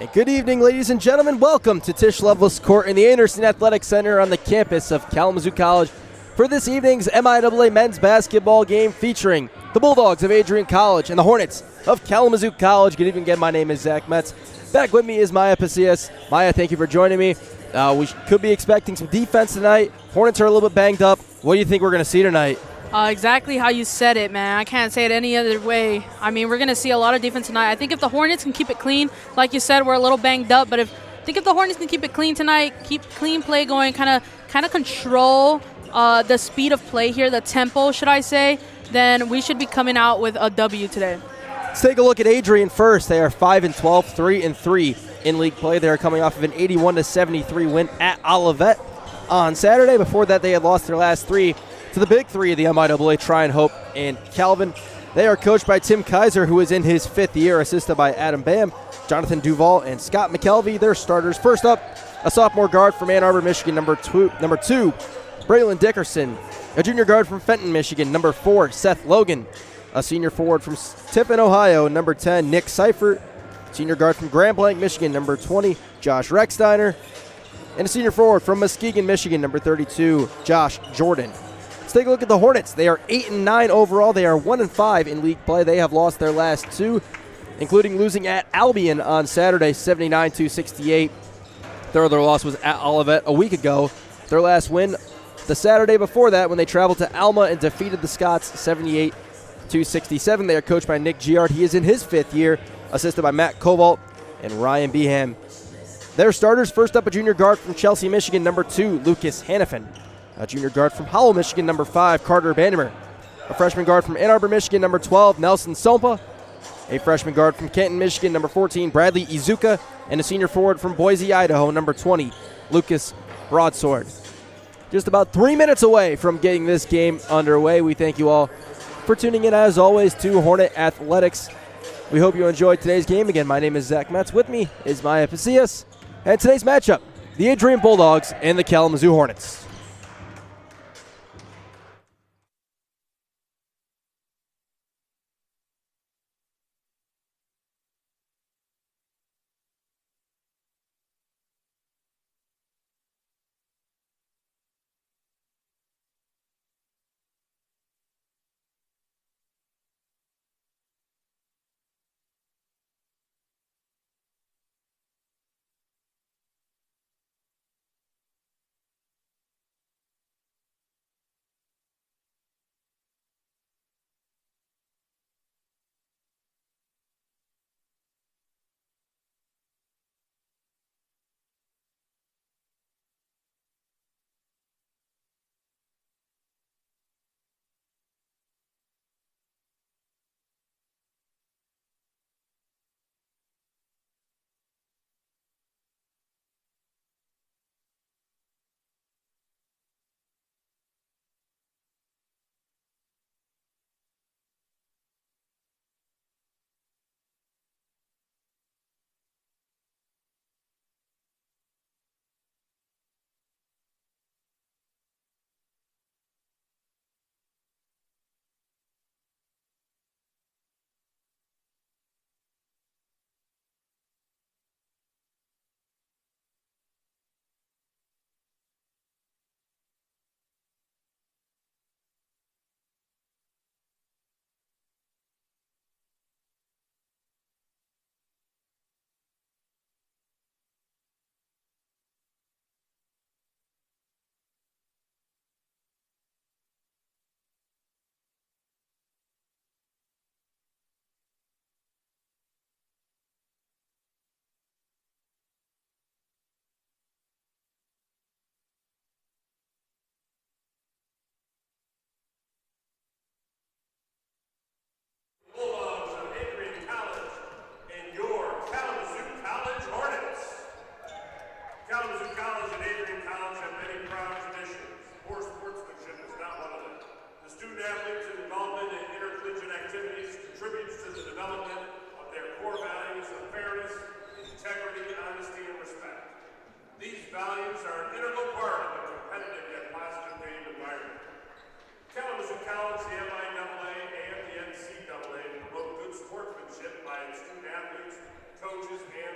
And good evening, ladies and gentlemen. Welcome to Tisch Loveless Court in the Anderson Athletic Center on the campus of Kalamazoo College for this evening's MIAA men's basketball game featuring the Bulldogs of Adrian College and the Hornets of Kalamazoo College. Good evening again. My name is Zach Metz. Back with me is Maya Pasillas. Maya, thank you for joining me. We could be expecting some defense tonight. Hornets are a little bit banged up. What do you think we're going to see tonight? Exactly how you said it, man. I can't say it any other way. I mean, we're going to see a lot of defense tonight. I think if the Hornets can keep it clean, like you said, we're a little banged up, but I think if the Hornets can keep it clean tonight, keep clean play going, kind of control the speed of play here, the tempo, should I say, then we should be coming out with a W today. Let's take a look at Adrian first. They are 5-12, 3-3 in league play. They are coming off of an 81-73 win at Olivet on Saturday. Before that, they had lost their last three to the big three of the MIAA, Tryon, Hope, and Calvin. They are coached by Tim Kaiser, who is in his fifth year, assisted by Adam Bam, Jonathan Duval, and Scott McKelvey. Their starters. First up, a sophomore guard from Ann Arbor, Michigan, number two, Braylon Dickerson. A junior guard from Fenton, Michigan, number 4, Seth Logan. A senior forward from Tiffin, Ohio, number 10, Nick Seifert. Senior guard from Grand Blanc, Michigan, number 20, Josh Recksteiner. And a senior forward from Muskegon, Michigan, number 32, Josh Jordan. Let's take a look at the Hornets. They are 8-9 overall. They are 1-5 in league play. They have lost their last two, including losing at Albion on Saturday, 79-68. Their other loss was at Olivet a week ago. Their last win the Saturday before that when they traveled to Alma and defeated the Scots 78-67. They are coached by Nick Giard. He is in his fifth year, assisted by Matt Kovalt and Ryan Beham. Their starters, first up, a junior guard from Chelsea, Michigan, number 2, Lucas Hannafin. A junior guard from Howell, Michigan, number 5, Carter Bandemer. A freshman guard from Ann Arbor, Michigan, number 12, Nelson Sompa. A freshman guard from Kenton, Michigan, number 14, Bradley Izuka. And a senior forward from Boise, Idaho, number 20, Lucas Broadsword. Just about 3 minutes away from getting this game underway. We thank you all for tuning in, as always, to Hornet Athletics. We hope you enjoyed today's game. Again, my name is Zach Metz. With me is Maya Pasillas. And today's matchup, the Adrian Bulldogs and the Kalamazoo Hornets.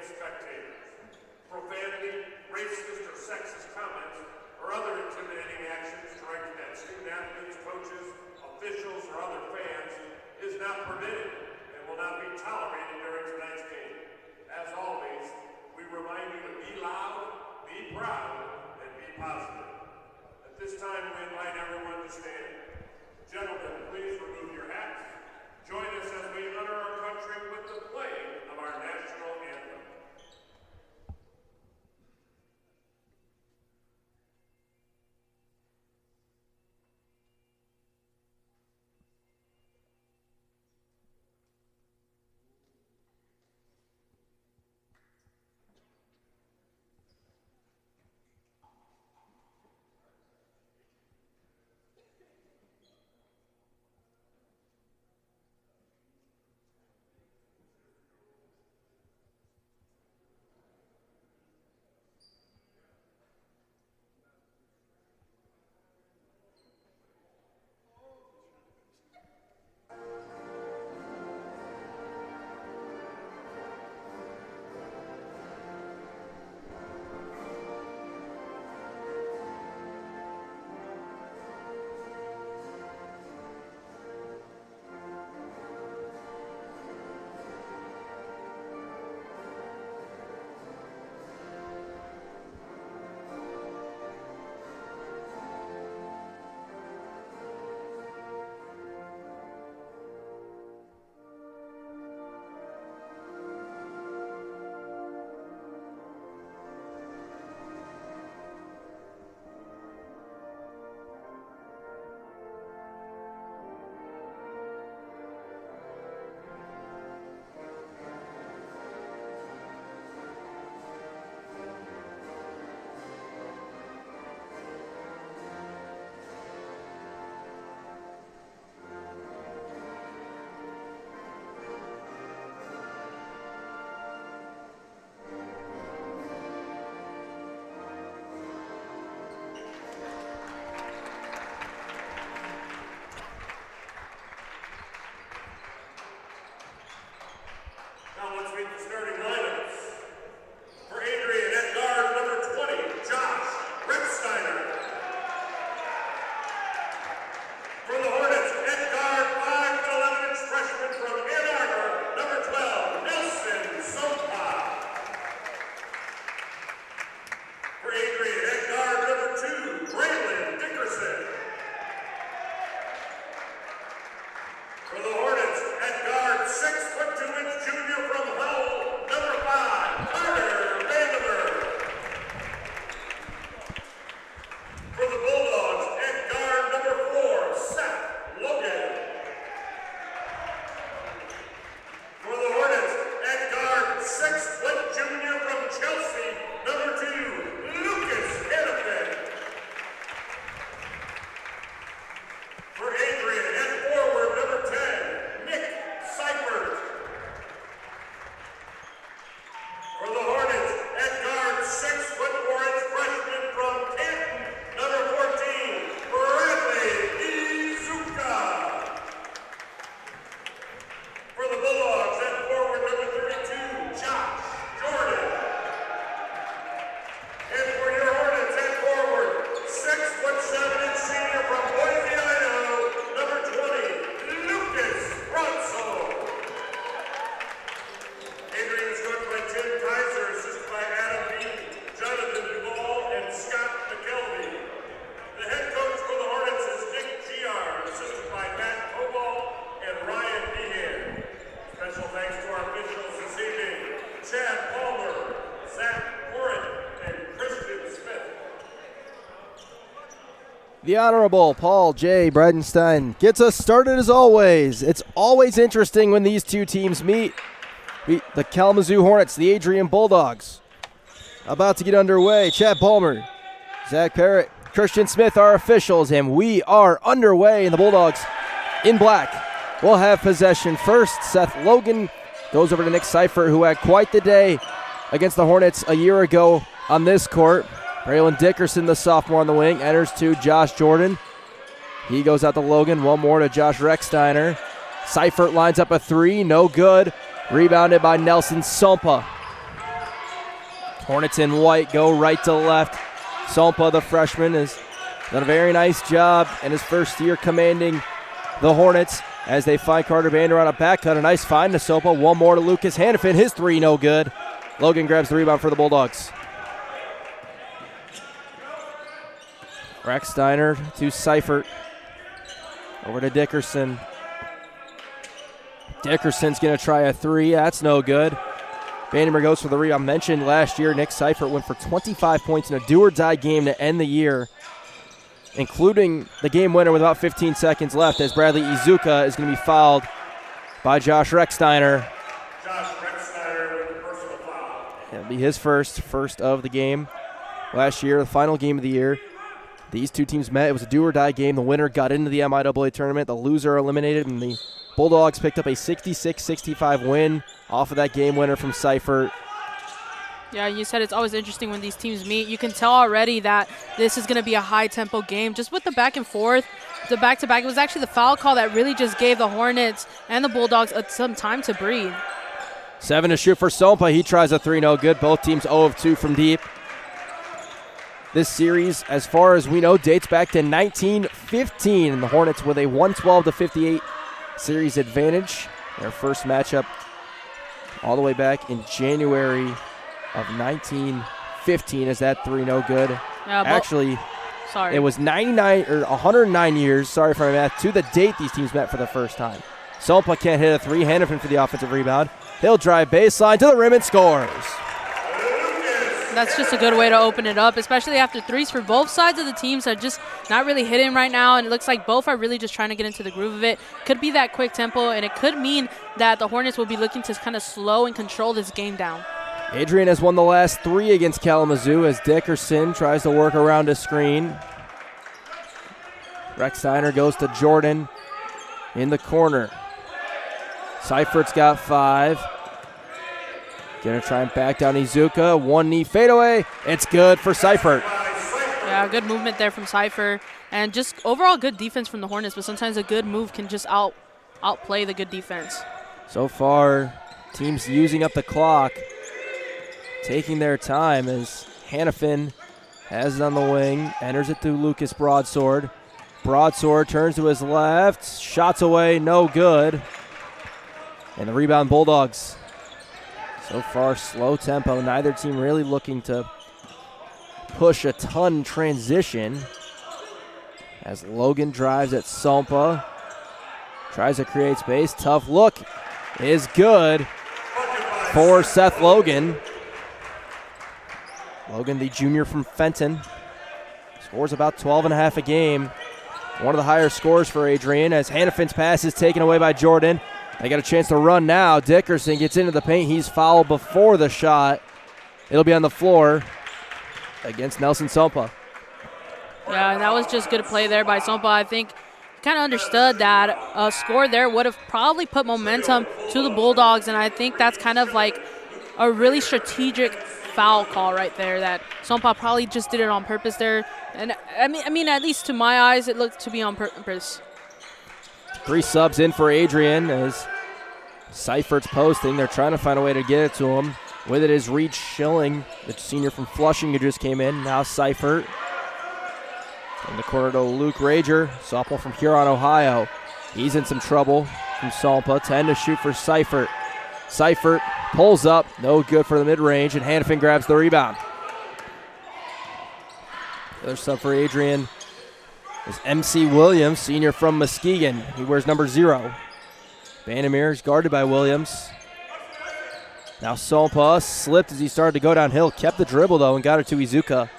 spectators. Profanity, racist or sexist comments, or other intimidating actions directed at student athletes, coaches, officials, or other fans is not permitted and will not be tolerated during tonight's game. As always, we remind you to be loud, be proud, and be positive. At this time, we invite everyone to stand. Gentlemen, please remove your hats. Join us as we honor our country with the playing of our national anthem. Now let's meet the starting lineups. For Adrian at guard, number 20, Josh Ricksteiner. For the Hornets at guard, 5'11" freshman from Ann Arbor, number 12, Nelson Sompa. For Adrian at guard, number 2, Braylon Dickerson. For the Hornets at guard, 6'2" junior from Howell, number 5, Carter Vanderberg. For the Bulldogs at guard, number 4, Seth Logan. For the Hornets at guard, 6' junior from Chelsea, number 2, Lucas Hennepin. For Adrian at forward, number 10, Nick Seifert. For the Hornets at guard, 6'4" freshman from Canton, number 14, Bradley Izuka. For the Bulldogs at forward, number 32, Josh Jordan. And for your Hornets at forward, 6'7" senior from Boise, Idaho, number 20, Lucas Brunso. Adrian is coached by Tim Kaiser, assisted by Adam Bean, Jonathan Duvall, and Scott McKelvey. The head coach for the Hornets is Nick Giard, assisted by Matt Cobalt and Ryan Behan. Special thanks to our officials this evening, Chad Palmer, Zach Warren, and Christian Smith. The Honorable Paul J. Bredenstein gets us started as always. It's always interesting when these two teams meet. The Kalamazoo Hornets, the Adrian Bulldogs. About to get underway. Chad Palmer, Zach Parrott, Christian Smith, our officials, and we are underway. And the Bulldogs in black will have possession first. Seth Logan goes over to Nick Seifert, who had quite the day against the Hornets a year ago on this court. Braylon Dickerson, the sophomore on the wing, enters to Josh Jordan. He goes out to Logan. One more to Josh Recksteiner. Seifert lines up a three. No good. Rebounded by Nelson Sompa. Hornets in white go right to left. Sompa, the freshman, has done a very nice job in his first year commanding the Hornets as they find Carter Vander on a back cut. A nice find to Sompa. One more to Lucas Hannafin. His three no good. Logan grabs the rebound for the Bulldogs. Recksteiner to Seifert. Over to Dickerson. Dickerson's going to try a three. That's no good. Vandermeer goes for the rebound. Mentioned last year, Nick Seifert went for 25 points in a do-or-die game to end the year, including the game winner with about 15 seconds left, as Bradley Izuka is going to be fouled by Josh Recksteiner. Josh Recksteiner with the personal foul. It'll be his first of the game. Last year, the final game of the year, these two teams met. It was a do-or-die game. The winner got into the MIAA tournament. The loser eliminated, and the Bulldogs picked up a 66-65 win off of that game winner from Seifert. Yeah, you said it's always interesting when these teams meet. You can tell already that this is going to be a high-tempo game. Just with the back and forth, the back-to-back, it was actually the foul call that really just gave the Hornets and the Bulldogs some time to breathe. 7 to shoot for Sompa. He tries a three, no good. Both teams 0 of 2 from deep. This series, as far as we know, dates back to 1915, and the Hornets with a 112-58 series advantage. Their first matchup all the way back in January of 1915. Is that three no good? Actually, sorry, it was 109 years, sorry for my math, to the date these teams met for the first time. Sompa can't hit a three. Hannafin for the offensive rebound. He'll drive baseline to the rim and scores. That's just a good way to open it up, especially after threes for both sides of the teams are just not really hitting right now, and it looks like both are really just trying to get into the groove of it. Could be that quick tempo, and it could mean that the Hornets will be looking to kind of slow and control this game down. Adrian has won the last three against Kalamazoo as Dickerson tries to work around a screen. Recksteiner goes to Jordan in the corner. Seifert's got 5. Gonna try and back down Izuka. One knee fadeaway. It's good for Seifert. Yeah, good movement there from Seifert. And just overall good defense from the Hornets, but sometimes a good move can just outplay the good defense. So far, teams using up the clock, taking their time as Hannafin has it on the wing, enters it through Lucas Broadsword. Broadsword turns to his left, shots away, no good. And the rebound, Bulldogs. So far, slow tempo. Neither team really looking to push a ton transition. As Logan drives at Sompa. Tries to create space. Tough look is good for Seth Logan. Logan, the junior from Fenton, scores about 12.5 a game. One of the higher scores for Adrian as Hannafin's pass is taken away by Jordan. They got a chance to run now. Dickerson gets into the paint. He's fouled before the shot. It'll be on the floor against Nelson Sompa. Yeah, and that was just good play there by Sompa. I think he kind of understood that a score there would have probably put momentum to the Bulldogs, and I think that's kind of like a really strategic foul call right there that Sompa probably just did it on purpose there. And I mean, at least to my eyes, it looked to be on purpose. 3 subs in for Adrian as Seifert's posting. They're trying to find a way to get it to him. With it is Reed Schilling, the senior from Flushing who just came in. Now Seifert. In the corner to Luke Rager, sophomore from Huron, Ohio. He's in some trouble from Sompa. 10 to shoot for Seifert. Seifert pulls up, no good for the mid-range, and Hannafin grabs the rebound. The other sub for Adrian is MC Williams, senior from Muskegon. He wears number 0. Vandermeer is guarded by Williams. Now Sompa slipped as he started to go downhill. Kept the dribble, though, and got it to Izuka.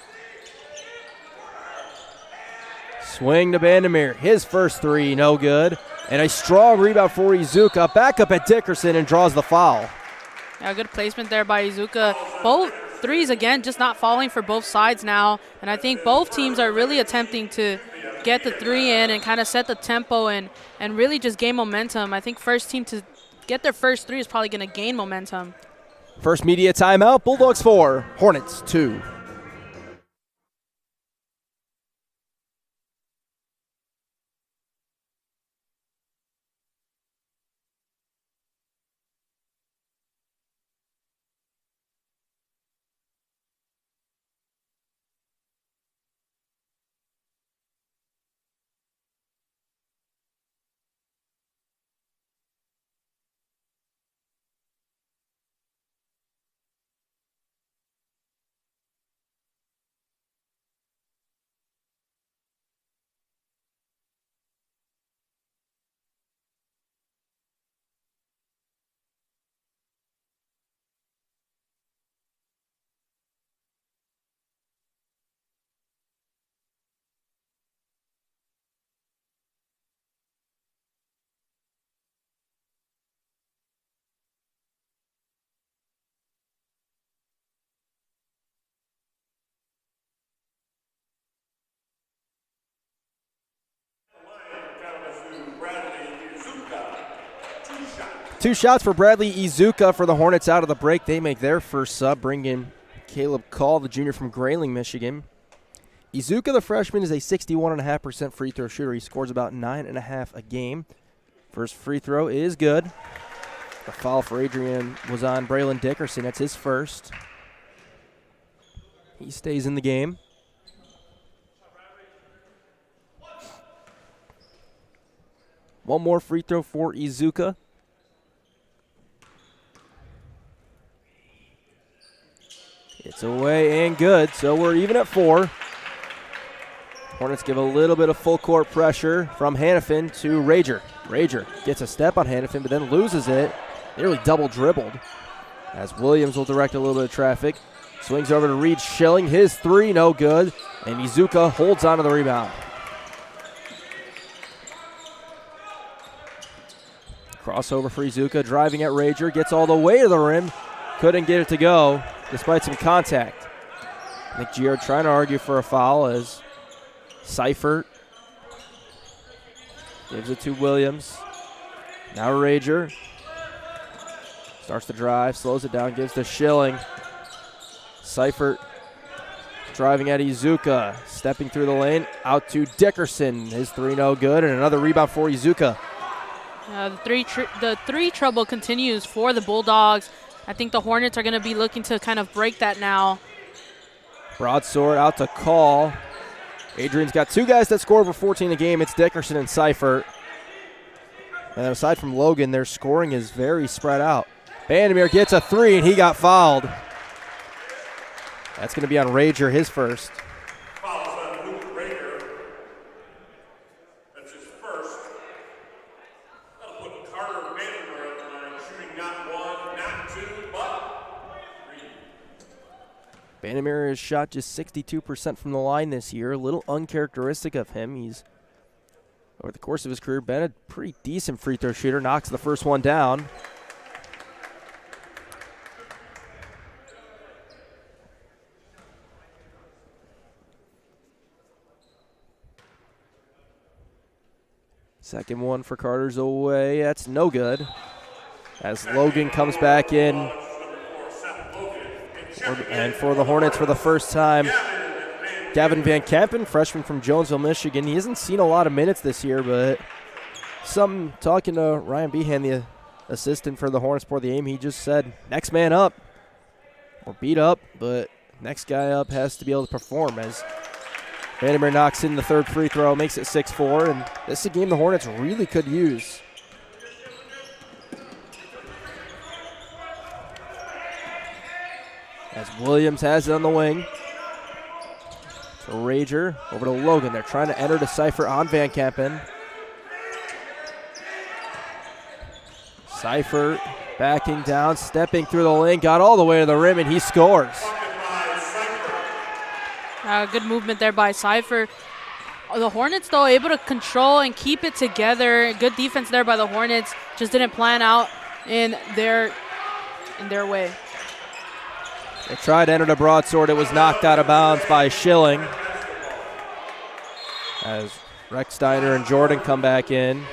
Swing to Vandermeer. His first 3, no good. And a strong rebound for Izuka. Back up at Dickerson and draws the foul. Yeah, good placement there by Izuka. Both threes, again, just not falling for both sides now. And I think both teams are really attempting to get the 3 in and kind of set the tempo and really just gain momentum. I think first team to get their first 3 is probably going to gain momentum. First media timeout. Bulldogs 4, Hornets 2. 2 shots for Bradley Izuka for the Hornets out of the break. They make their first sub, bring in Caleb Call, the junior from Grayling, Michigan. Izuka, the freshman, is a 61.5% free throw shooter. He scores about 9.5 a game. First free throw is good. The foul for Adrian was on Braylon Dickerson. That's his first. He stays in the game. One more free throw for Izuka. It's away and good, so we're even at 4. Hornets give a little bit of full court pressure from Hannafin to Rager. Rager gets a step on Hannafin, but then loses it. Nearly double dribbled. As Williams will direct a little bit of traffic. Swings over to Reed Schilling. His 3, no good. And Izuka holds on to the rebound. Crossover for Izuka, driving at Rager. Gets all the way to the rim. Couldn't get it to go, despite some contact. Nick Giard trying to argue for a foul as Seifert gives it to Williams. Now Rager starts to drive, slows it down, gives to Schilling. Seifert driving at Izuka, stepping through the lane, out to Dickerson. His 3 no good, and another rebound for Izuka. The three trouble continues for the Bulldogs. I think the Hornets are going to be looking to kind of break that now. Broadsword out to Call. Adrian's got 2 guys that score over 14 a game. It's Dickerson and Seifert. And aside from Logan, their scoring is very spread out. Vandermeer gets a 3, and he got fouled. That's going to be on Rager, his first. Fouls on Luke Rager. That's his first. That'll put Carter Vandermeer at the line, shooting not 1, not 2, but 3. Vandermeer has shot just 62% from the line this year. A little uncharacteristic of him. He's, over the course of his career, been a pretty decent free throw shooter. Knocks the first one down. Second one for Carter's away. That's no good. As Logan comes back in. And for the Hornets for the first time, Gavin Van Kempen, freshman from Jonesville, Michigan. He hasn't seen a lot of minutes this year, but talking to Ryan Behan, the assistant for the Hornets for the aim, he just said, next man up, or beat up, but next guy up has to be able to perform. As Vandermeer knocks in the third free throw, makes it 6-4, and this is a game the Hornets really could use. As Williams has it on the wing. To Rager, over to Logan. They're trying to enter to Seifert on Van Kampen. Seifert backing down, stepping through the lane, got all the way to the rim, and he scores. Good movement there by Seifert. The Hornets, though, able to control and keep it together. Good defense there by the Hornets. Just didn't plan out in their way. They tried to enter the broadsword. It was knocked out of bounds by Schilling. As Recksteiner and Jordan come back in.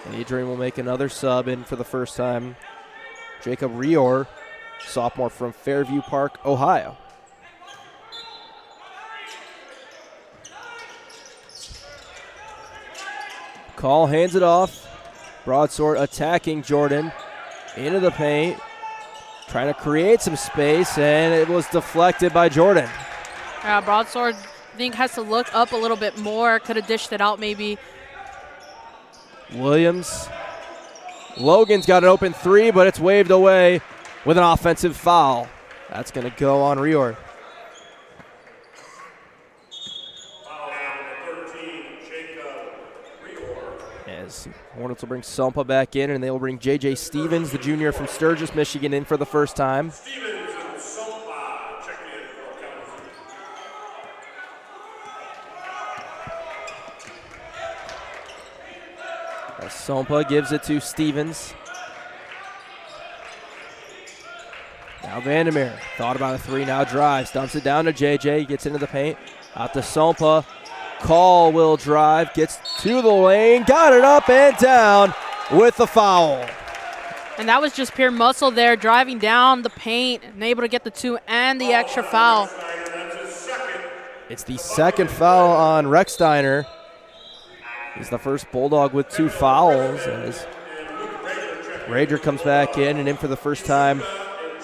And Adrian will make another sub in for the first time. Jacob Rior, sophomore from Fairview Park, Ohio. Call hands it off. Broadsword attacking Jordan. Into the paint. Trying to create some space, and it was deflected by Jordan. Broadsword, I think, has to look up a little bit more. Could have dished it out maybe. Williams. Logan's got an open 3, but it's waved away with an offensive foul. That's going to go on Rior. As Hornets will bring Sompa back in, and they will bring J.J. Stevens, the junior from Sturgis, Michigan, in for the first time. Stevens and Sompa check in for Kalamazoo. As Sompa gives it to Stevens. Now Vandermeer thought about a 3, now drives, dumps it down to JJ, gets into the paint, out to Sompa. Call will drive, gets to the lane, got it up and down with the foul. And that was just pure muscle there, driving down the paint and able to get the 2 and the extra foul. It's the second foul on Rechsteiner. He's the first Bulldog with 2 fouls as Rager comes back in for the first time.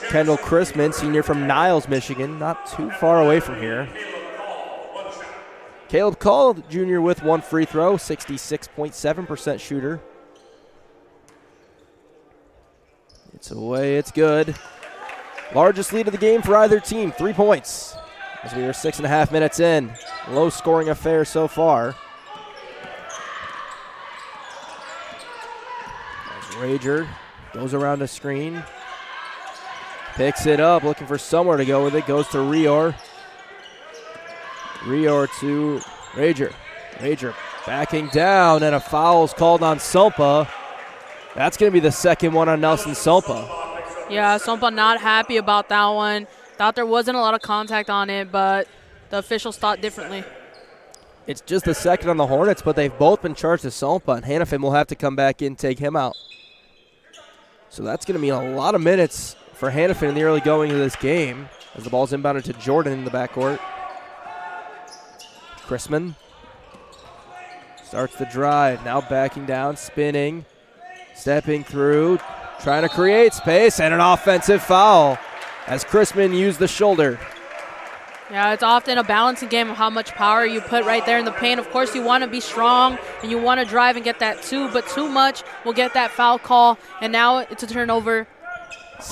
Kendall Chrisman, senior from Niles, Michigan, not too far away from here. Caleb Call, junior, with 1 free throw, 66.7% shooter. It's away, it's good. Largest lead of the game for either team, 3 points. As we are 6.5 minutes in. Low scoring affair so far. As Rager goes around the screen. Picks it up, looking for somewhere to go with it. Goes to Rior. Rior to Rager. Rager backing down, and a foul is called on Sompa. That's going to be the second one on Nelson Sompa. Yeah, Sompa not happy about that one. Thought there wasn't a lot of contact on it, but the officials thought differently. It's just the second on the Hornets, but they've both been charged to Sompa, and Hannafin will have to come back in and take him out. So that's going to mean a lot of minutes for Hannafin in the early going of this game as the ball's inbounded to Jordan in the backcourt. Chrisman starts the drive, now backing down, spinning, stepping through, trying to create space, and an offensive foul as Chrisman used the shoulder. Yeah, it's often a balancing game of how much power you put right there in the paint. Of course, you want to be strong and you want to drive and get that 2, but too much will get that foul call, and now it's a turnover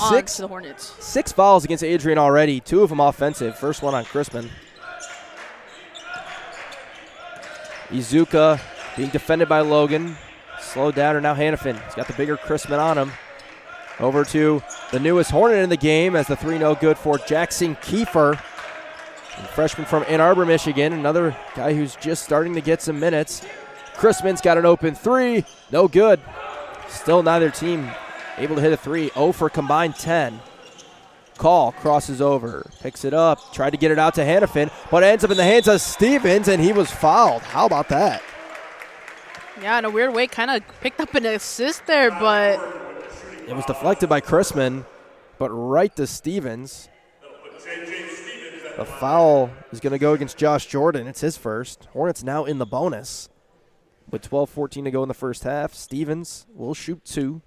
on to the Hornets. 6 fouls against Adrian already, 2 of them offensive. First one on Chrisman. Izuka being defended by Logan. Slowed down, and now Hannafin. He's got the bigger Chrisman on him. Over to the newest Hornet in the game as the 3 no good for Jackson Kiefer. Freshman from Ann Arbor, Michigan. Another guy who's just starting to get some minutes. Chrisman's got an open 3. No good. Still neither team able to hit a 3. 0 for combined 10. Call crosses over, picks it up, tried to get it out to Hannafin, but ends up in the hands of Stevens, and he was fouled. How about that? Yeah, in a weird way, kind of picked up an assist there, but it was deflected by Chrisman, but right to Stevens. The foul is going to go against Josh Jordan. It's his first. Hornets now in the bonus with 12:14 to go in the first half. Stevens will shoot 2.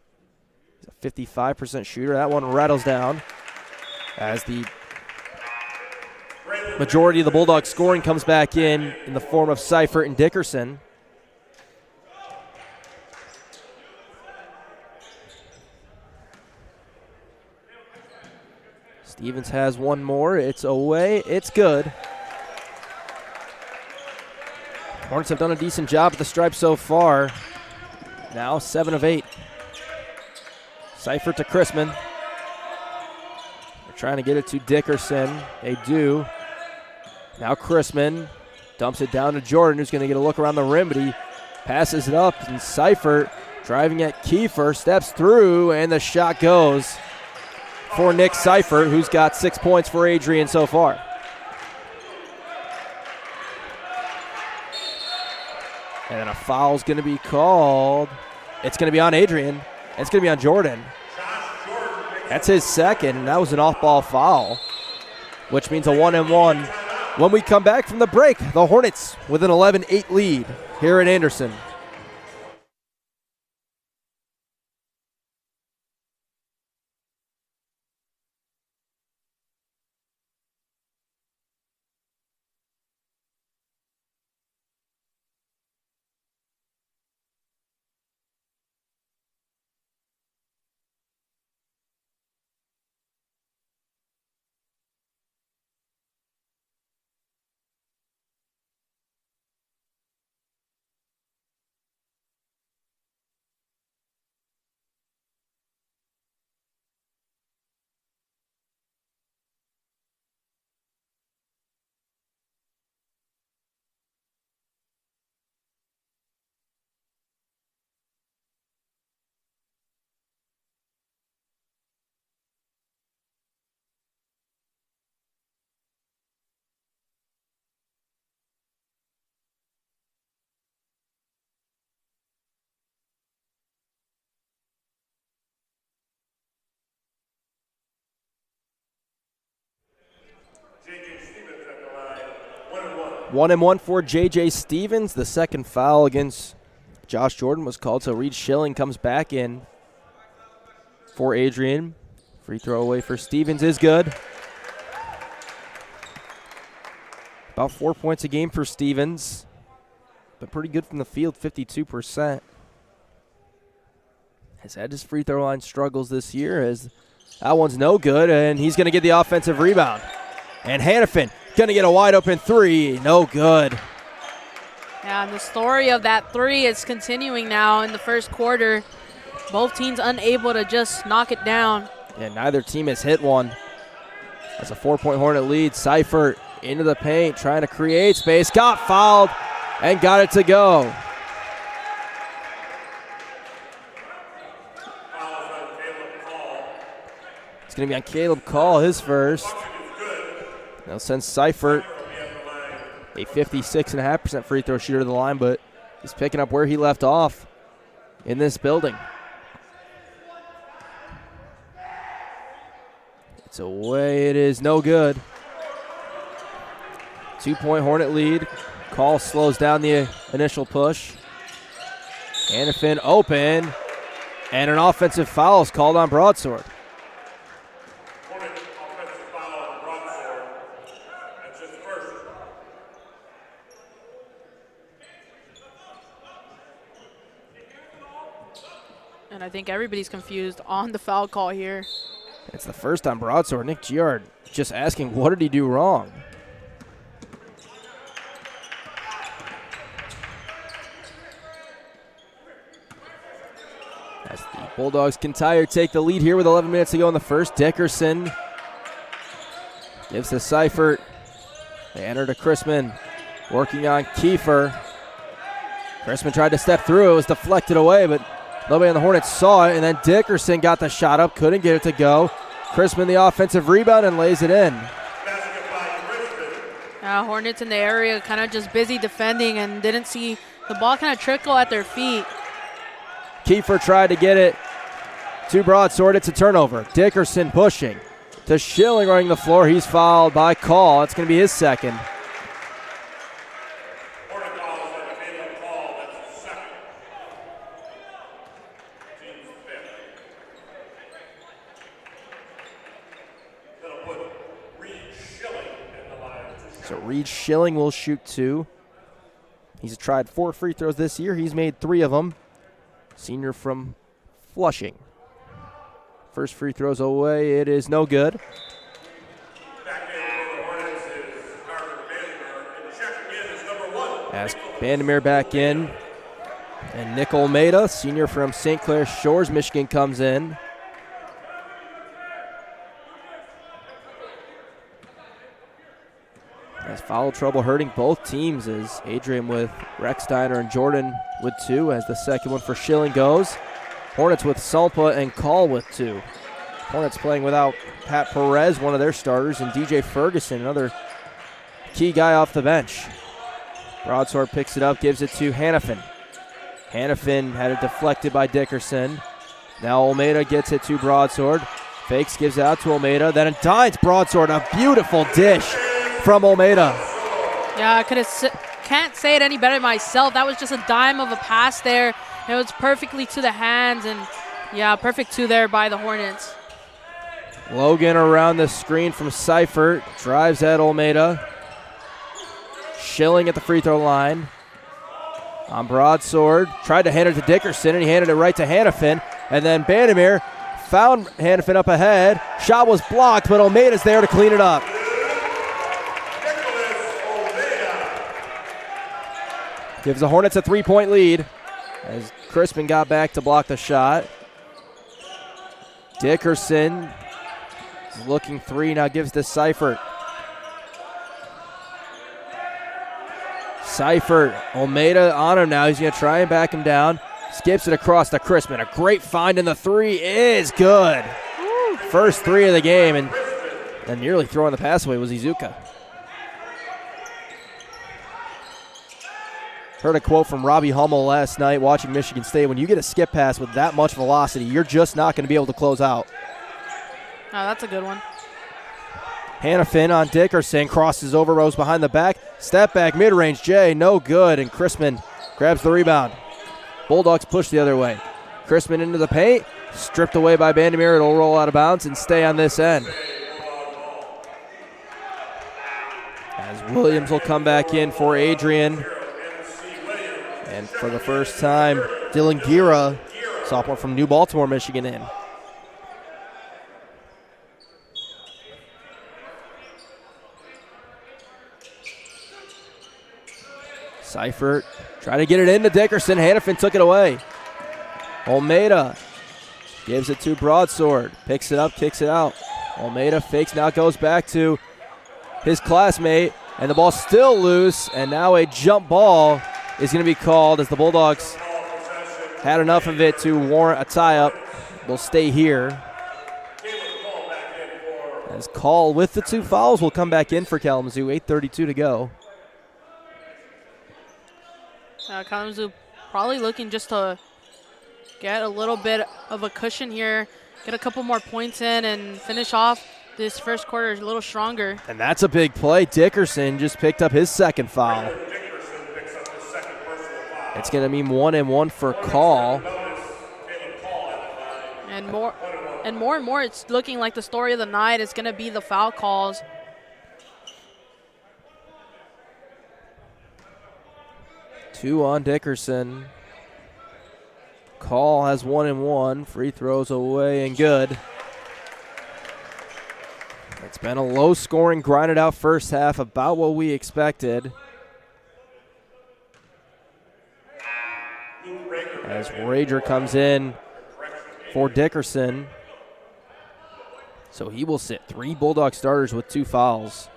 He's a 55% shooter. That one rattles down as the majority of the Bulldogs scoring comes back in the form of Seifert and Dickerson. Stevens has one more. It's away. It's good. Hornets have done a decent job at the stripe so far. Now 7 of 8. Seifert to Chrisman. They're trying to get it to Dickerson. They do. Now Chrisman dumps it down to Jordan, who's going to get a look around the rim, but he passes it up, and Seifert driving at Kiefer, steps through, and the shot goes for Nick Seifert, who's got 6 points for Adrian so far. And then a foul's going to be called. It's going to be on Adrian. It's going to be on Jordan. That's his second, and that was an off-ball foul, which means a 1-and-1. When we come back from the break, the Hornets with an 11-8 lead here in Anderson. 1-1 for J.J. Stevens. The second foul against Josh Jordan was called, so Reed Schilling comes back in for Adrian. Free throw away for Stevens is good. About 4 points a game for Stevens, but pretty good from the field, 52%. Has had his free throw line struggles this year, as that one's no good, and he's going to get the offensive rebound. And Hannafin going to get a wide open three, no good. Yeah, and the story of that three is continuing now in the first quarter. Both teams unable to just knock it down. Yeah, neither team has hit one. That's a 4-point Hornet lead. Seifert into the paint, trying to create space. Got fouled and got it to go. It's going to be on Caleb Call, his first. Now sends Seifert, a 56.5% free throw shooter to the line, but he's picking up where he left off in this building. It's away, it is no good. 2-point Hornet lead. Call slows down the initial push. Hannafin open, and an offensive foul is called on Broadsword. Hornet offensive foul on Broadsword. That's his first. And I think everybody's confused on the foul call here. It's the first on Broadsword. Nick Giard just asking, what did he do wrong? As the Bulldogs can take the lead here with 11 minutes to go in the first. Dickerson gives to Seifert. They enter to Chrisman, working on Kiefer. Chrisman tried to step through. It was deflected away, but nobody on the Hornets saw it, and then Dickerson got the shot up, couldn't get it to go. Chrisman the offensive rebound and lays it in. Hornets in the area kind of just busy defending and didn't see the ball kind of trickle at their feet. Kiefer tried to get it to Broadsword. It's a turnover. Dickerson pushing to Schilling running the floor. He's fouled by Call. It's going to be his second. So Reed Schilling will shoot two. He's tried 4 free throws this year. He's made 3 of them. Senior from Flushing. First free throws away. It is no good. As Bandemir back in. And Nick Olmeda, senior from St. Clair Shores, Michigan, comes in. As foul trouble hurting both teams, as Adrian with Rexsteiner and Jordan with 2, as the second one for Schilling goes. Hornets with Salpa and Call with 2. Hornets playing without Pat Perez, one of their starters, and DJ Ferguson, another key guy off the bench. Broadsword picks it up, gives it to Hannafin. Hannafin had it deflected by Dickerson. Now Olmeda gets it to Broadsword. Fakes, gives it out to Olmeda, then it dines Broadsword. A beautiful dish from Olmeda. Yeah, can't say it any better myself. That was just a dime of a pass there. It was perfectly to the hands, and yeah, perfect 2 there by the Hornets. Logan around the screen from Seifert, drives at Olmeda. Schilling at the free throw line. On Broadsword, tried to hand it to Dickerson, and he handed it right to Hannafin. And then Bandemir found Hannafin up ahead. Shot was blocked, but Olmeda's there to clean it up. Gives the Hornets a 3-point lead as Crispin got back to block the shot. Dickerson is looking 3, now gives to Seifert. Seifert, Olmeda on him now. He's going to try and back him down. Skips it across to Crispin. A great find, and the 3 is good. First 3 of the game, and nearly throwing the pass away was Izuka. Heard a quote from Robbie Hummel last night watching Michigan State. When you get a skip pass with that much velocity, you're just not going to be able to close out. Oh, that's a good one. Hannafin on Dickerson, crosses over, Rose behind the back, step back, mid-range, Jay, no good, and Chrisman grabs the rebound. Bulldogs push the other way. Chrisman into the paint, stripped away by Bandemir. It'll roll out of bounds and stay on this end. As Williams will come back in for Adrian. And for the first time, Dylan Gira, sophomore from New Baltimore, Michigan, in. Seifert trying to get it into Dickerson. Hannafin took it away. Almeida gives it to Broadsword. Picks it up, kicks it out. Almeida fakes, now goes back to his classmate. And the ball's still loose. And now a jump ball is going to be called as the Bulldogs had enough of it to warrant a tie-up. They'll stay here. As Call with the 2 fouls will come back in for Kalamazoo. 8:32 to go. Kalamazoo probably looking just to get a little bit of a cushion here, get a couple more points in, and finish off this first quarter a little stronger. And that's a big play. Dickerson just picked up his second foul. It's going to mean 1 and 1 for Call. And more, it's looking like the story of the night is going to be the foul calls. Two on Dickerson. Call has 1 and 1. Free throws away and good. It's been a low-scoring, grinded-out first half, about what we expected. As Rager comes in for Dickerson. So he will sit 3 Bulldog starters with 2 fouls.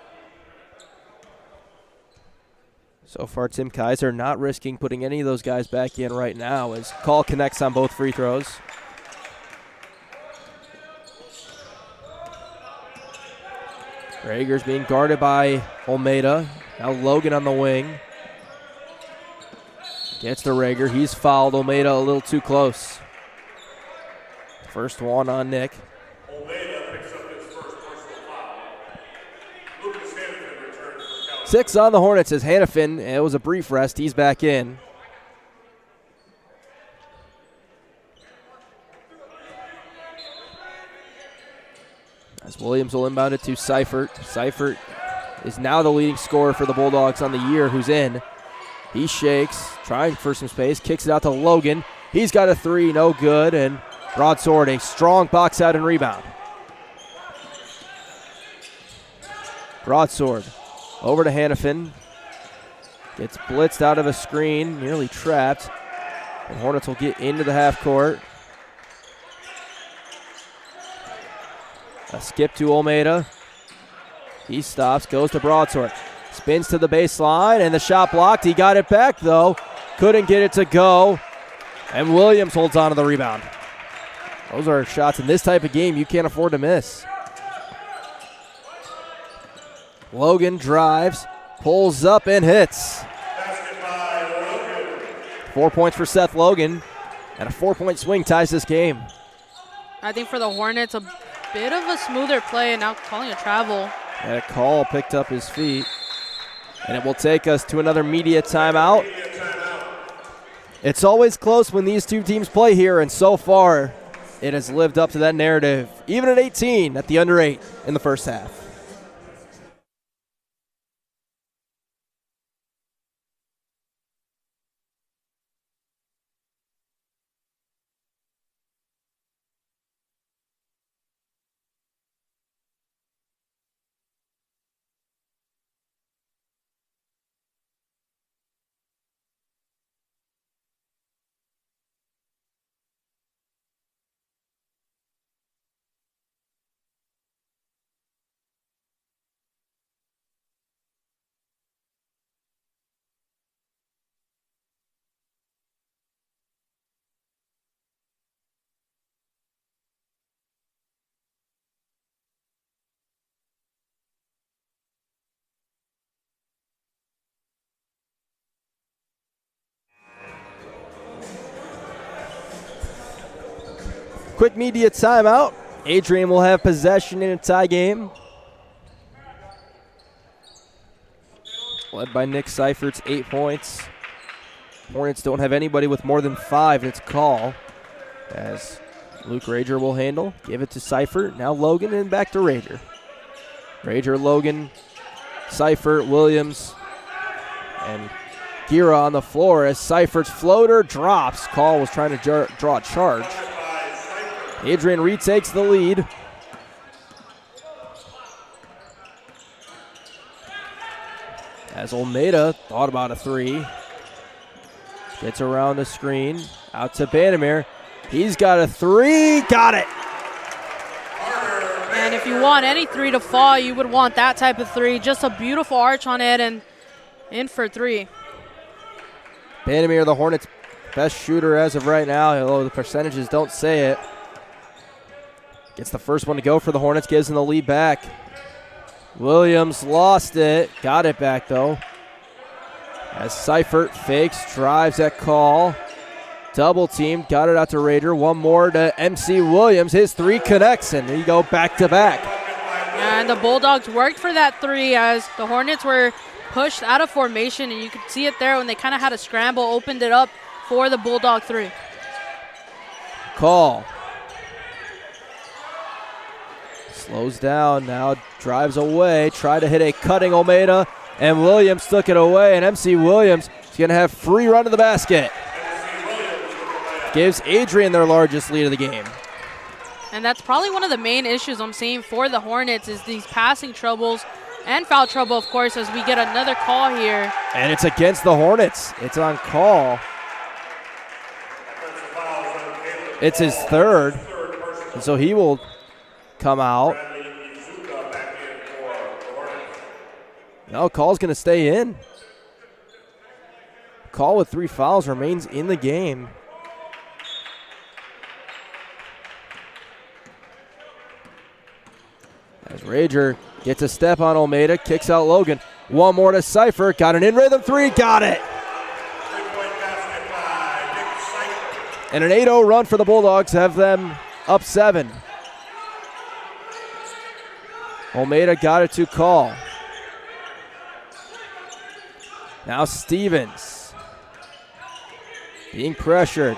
So far, Tim Kaiser not risking putting any of those guys back in right now as Call connects on both free throws. Rager's being guarded by Almeida. Now Logan on the wing. Gets to Rager. He's fouled. Almeida a little too close. First one on Nick. Almeida picks up his first personal foul. Lucas Hannafin returns for Kalamazoo. 6 on the Hornets as Hannafin. It was a brief rest. He's back in. As Williams will inbound it to Seifert. Seifert is now the leading scorer for the Bulldogs on the year, who's in. He shakes, trying for some space, kicks it out to Logan. He's got a 3, no good, and Broadsword, a strong box out and rebound. Broadsword over to Hannafin. Gets blitzed out of a screen, nearly trapped. And Hornets will get into the half court. A skip to Almeida. He stops, goes to Broadsword. Spins to the baseline, and the shot blocked. He got it back, though. Couldn't get it to go. And Williams holds on to the rebound. Those are shots in this type of game you can't afford to miss. Logan drives, pulls up, and hits. 4 points for Seth Logan, and a 4-point swing ties this game. I think for the Hornets, a bit of a smoother play, and now calling a travel. And a Call picked up his feet. And it will take us to another media timeout. It's always close when these two teams play here, and so far it has lived up to that narrative. Even at 18 at the under 8 in the first half. Quick media timeout. Adrian will have possession in a tie game. led by Nick Seifert's 8 points. Hornets don't have anybody with more than 5. It's call as Luke Rager will handle. Give it to Seifert. Now Logan and back to Rager. Rager, Logan, Seifert, Williams, and Gira on the floor as Seifert's floater drops. Call was trying to draw a charge. Adrian retakes the lead. As Olmeda thought about a 3. Gets around the screen. Out to Banamere. He's got a 3. Got it. And if you want any 3 to fall, you would want that type of 3. Just a beautiful arch on it and in for 3. Banamere, the Hornets' best shooter as of right now, although the percentages don't say it. Gets the first one to go for the Hornets, gives them the lead back. Williams lost it, got it back though. As Seifert fakes, drives at Call. Double team, got it out to Rager. One more to MC Williams. His 3 connects, and there you go, back to back. And the Bulldogs worked for that 3 as the Hornets were pushed out of formation, and you could see it there when they kind of had a scramble, opened it up for the Bulldog 3. Call. Slows down, now drives away, tried to hit a cutting Olmeda, and Williams took it away, and MC Williams is going to have free run to the basket. Gives Adrian their largest lead of the game. And that's probably one of the main issues I'm seeing for the Hornets is these passing troubles and foul trouble, of course, as we get another call here. And it's against the Hornets. It's on Call. It's his 3rd, and so he will come out. No, Call's going to stay in. Call with 3 fouls remains in the game. As Rager gets a step on Olmeda, kicks out Logan. One more to Seifert, got an in-rhythm 3, got it! And an 8-0 run for the Bulldogs, have them up 7. Olmeda got it to Call. Now Stevens. Being pressured.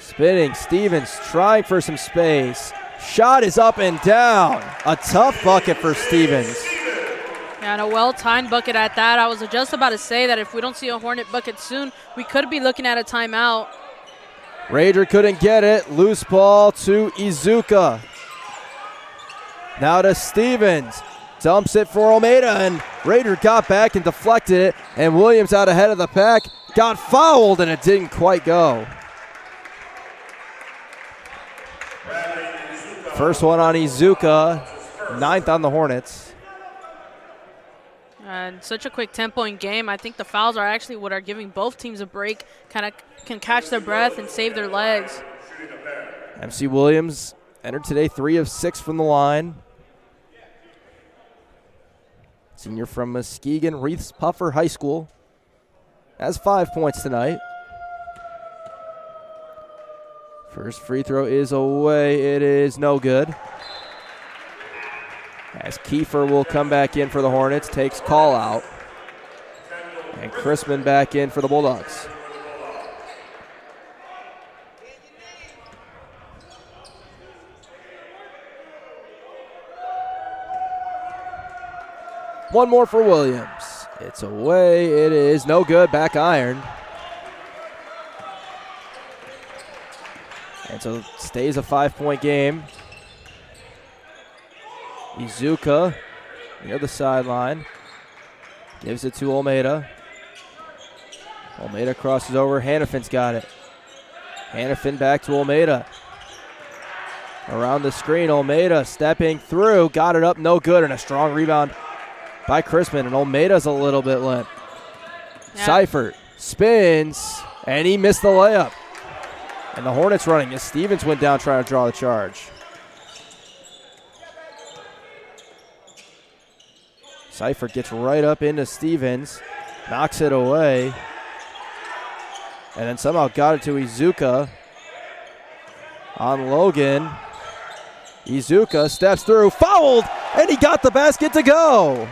Spinning, Stevens trying for some space. Shot is up and down. A tough bucket for Stevens. Yeah, and a well-timed bucket at that. I was just about to say that if we don't see a Hornet bucket soon, we could be looking at a timeout. Rager couldn't get it. Loose ball to Izuka. Now to Stevens. Dumps it for Olmeda, and Rager got back and deflected it, and Williams out ahead of the pack. Got fouled, and it didn't quite go. First one on Izuka, 9th on the Hornets. And such a quick tempo in game. I think the fouls are actually what are giving both teams a break, kind of can catch their breath and save their legs. MC Williams entered today 3 of 6 from the line. Senior from Muskegon Reiths Puffer High School. Has 5 points tonight. First free throw is away. It is no good. As Kiefer will come back in for the Hornets, takes Call out. And Chrisman back in for the Bulldogs. One more for Williams. It's away. It is no good. Back iron. And so it stays a 5-point game. Izuka near the sideline. Gives it to Olmeda. Olmeda crosses over. Hannafin's got it. Hannafin back to Olmeda. Around the screen, Olmeda stepping through. Got it up, no good, and a strong rebound by Chrisman. And Olmeda's a little bit limp. Yeah. Seifert spins, and he missed the layup. And the Hornets running as Stevens went down trying to draw the charge. Seifert gets right up into Stevens, knocks it away, and then somehow got it to Izuka on Logan. Izuka steps through, fouled, and he got the basket to go.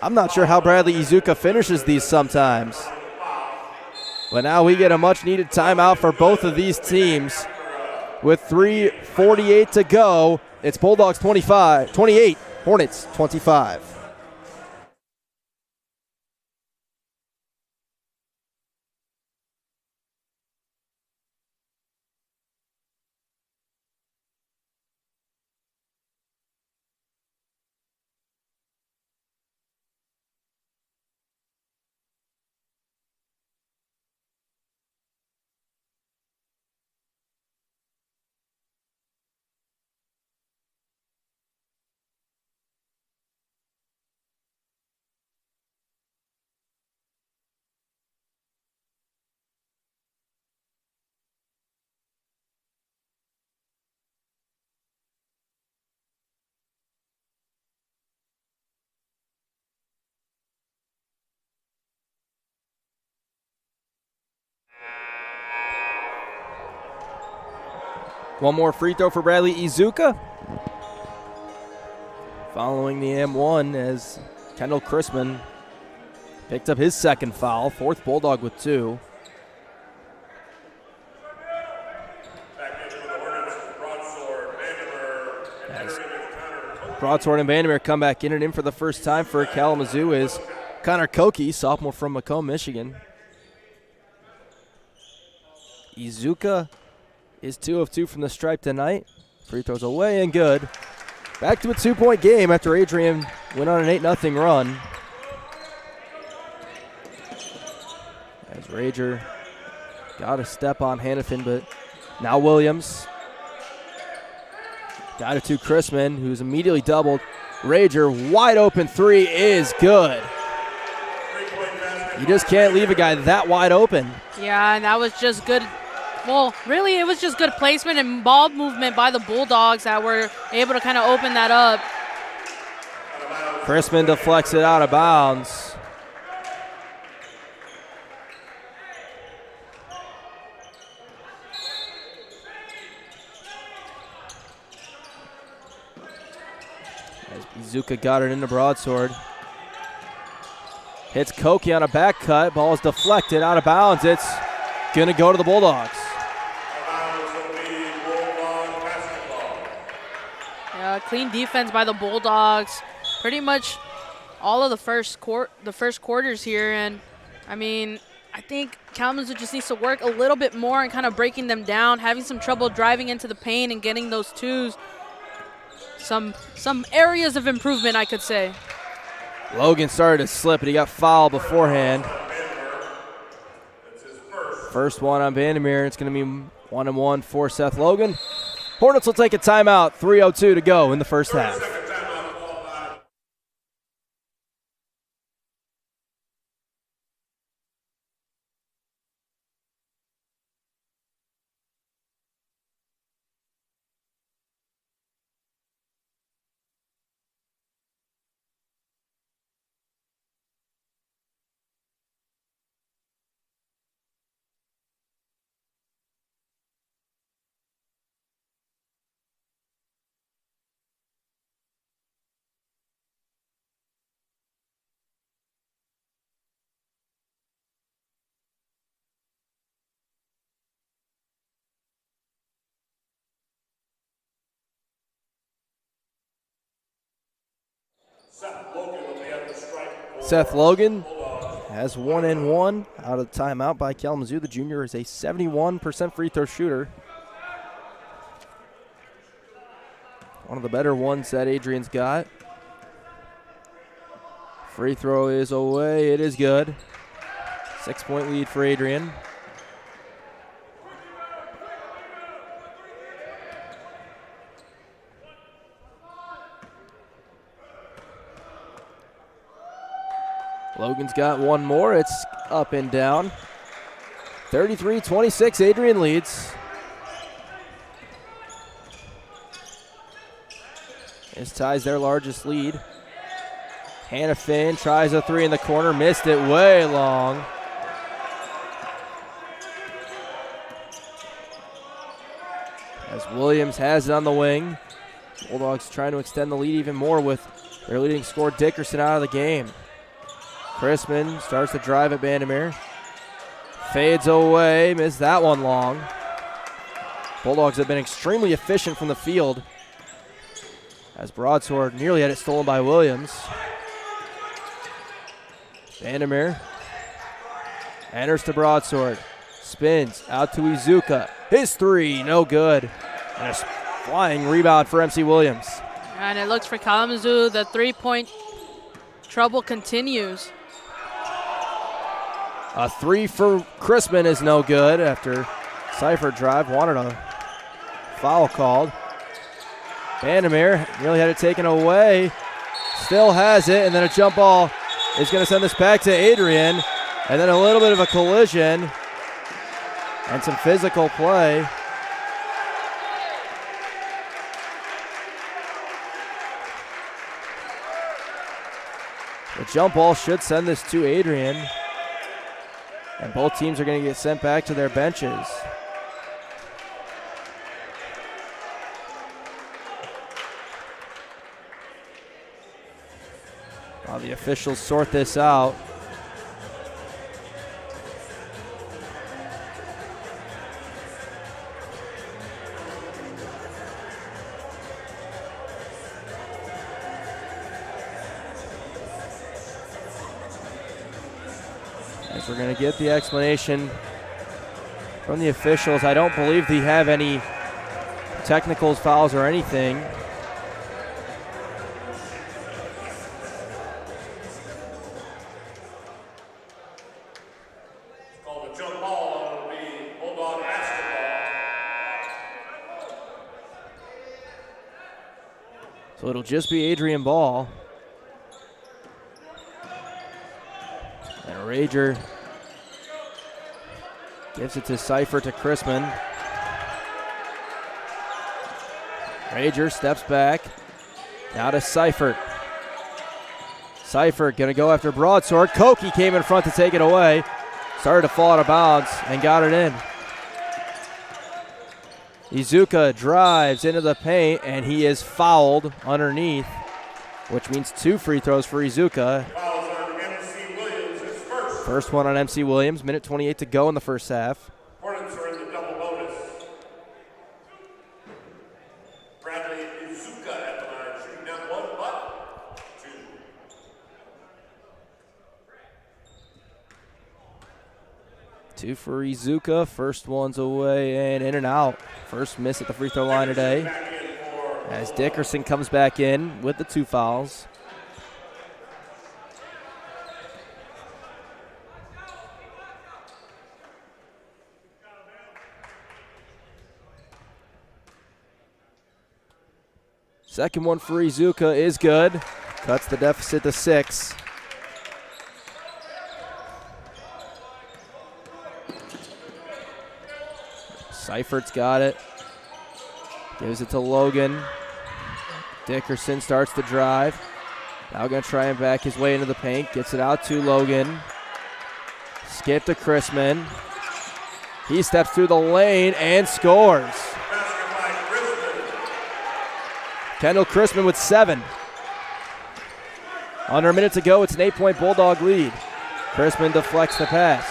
I'm not sure how Bradley Izuka finishes these sometimes. But now we get a much-needed timeout for both of these teams. With 3:48 to go, it's Bulldogs 28, Hornets 25. One more free throw for Bradley Izuka. Following the M1 as Kendall Chrisman picked up his second foul. Fourth Bulldog with 2. As Broadsword and Vandermeer come back in for the first time for Kalamazoo is Connor Koke, sophomore from Macomb, Michigan. Izuka is 2 of 2 from the stripe tonight. Free throws away and good. Back to a 2-point game after Adrian went on an 8-0 run. As Rager got a step on Hannafin, but now Williams. Got it to Chrisman, who's immediately doubled. Rager, wide open 3 is good. You just can't leave a guy that wide open. Yeah, and that was just good. Well, really, it was just good placement and ball movement by the Bulldogs that were able to kind of open that up. Chrisman deflects it out of bounds. As Izuka got it into Broadsword. Hits Koke on a back cut. Ball is deflected out of bounds. It's going to go to the Bulldogs. Clean defense by the Bulldogs. Pretty much all of the first quarters here, and I mean, I think Kalamazoo just needs to work a little bit more and kind of breaking them down, having some trouble driving into the paint and getting those twos. Some areas of improvement, I could say. Logan started to slip, but he got fouled beforehand. First one on Vandermeer. It's going to be 1-1 for Seth Logan. Hornets will take a timeout. 3:02 to go in the first half. Seth Logan has 1 and 1 out of timeout by Kalamazoo. The junior is a 71% free throw shooter. One of the better ones that Adrian's got. Free throw is away. It is good. 6-point lead for Adrian. Logan's got one more. It's up and down. 33-26, Adrian leads. This ties their largest lead. Hannafin tries a 3 in the corner, missed it way long. As Williams has it on the wing. Bulldogs trying to extend the lead even more with their leading scorer Dickerson out of the game. Chrisman starts to drive at Vandermeer. Fades away, missed that one long. Bulldogs have been extremely efficient from the field as Broadsword nearly had it stolen by Williams. Vandermeer enters to Broadsword. Spins out to Izuka. His three, no good. And a flying rebound for MC Williams. And it looks for Kalamazoo. The three-point trouble continues. A three for Chrisman is no good after Seifert drive. Wanted a foul called. Vandermeer nearly had it taken away. Still has it, and then a jump ball is going to send this back to Adrian. And then a little bit of a collision and some physical play. The jump ball should send this to Adrian. And both teams are going to get sent back to their benches. While the officials sort this out. As we're going to get the explanation from the officials. I don't believe they have any technicals, fouls, or anything. Called a jump ball, and it'll be Bulldog basketball. So it'll just be Adrian ball. And Rager gives it to Seifert to Chrisman. Rager steps back. Now to Seifert. Seifert going to go after Broadsword. Koki came in front to take it away. Started to fall out of bounds and got it in. Izuka drives into the paint, and he is fouled underneath, which means 2 free throws for Izuka. First one on MC Williams, minute 28 to go in the first half. Hornets are in the double bonus. Bradley Izuka at the line, shooting not 1 but 2. Two for Izuka. First one's away and in and out. First miss at the free throw line today. As Dickerson comes back in with the 2 fouls. Second one for Izuka is good. Cuts the deficit to 6. Seifert's got it. Gives it to Logan. Dickerson starts to drive. Now going to try and back his way into the paint. Gets it out to Logan. Skip to Chrisman. He steps through the lane and scores. Kendall Chrisman with 7. Under a minute to go, it's an 8-point Bulldog lead. Chrisman deflects the pass.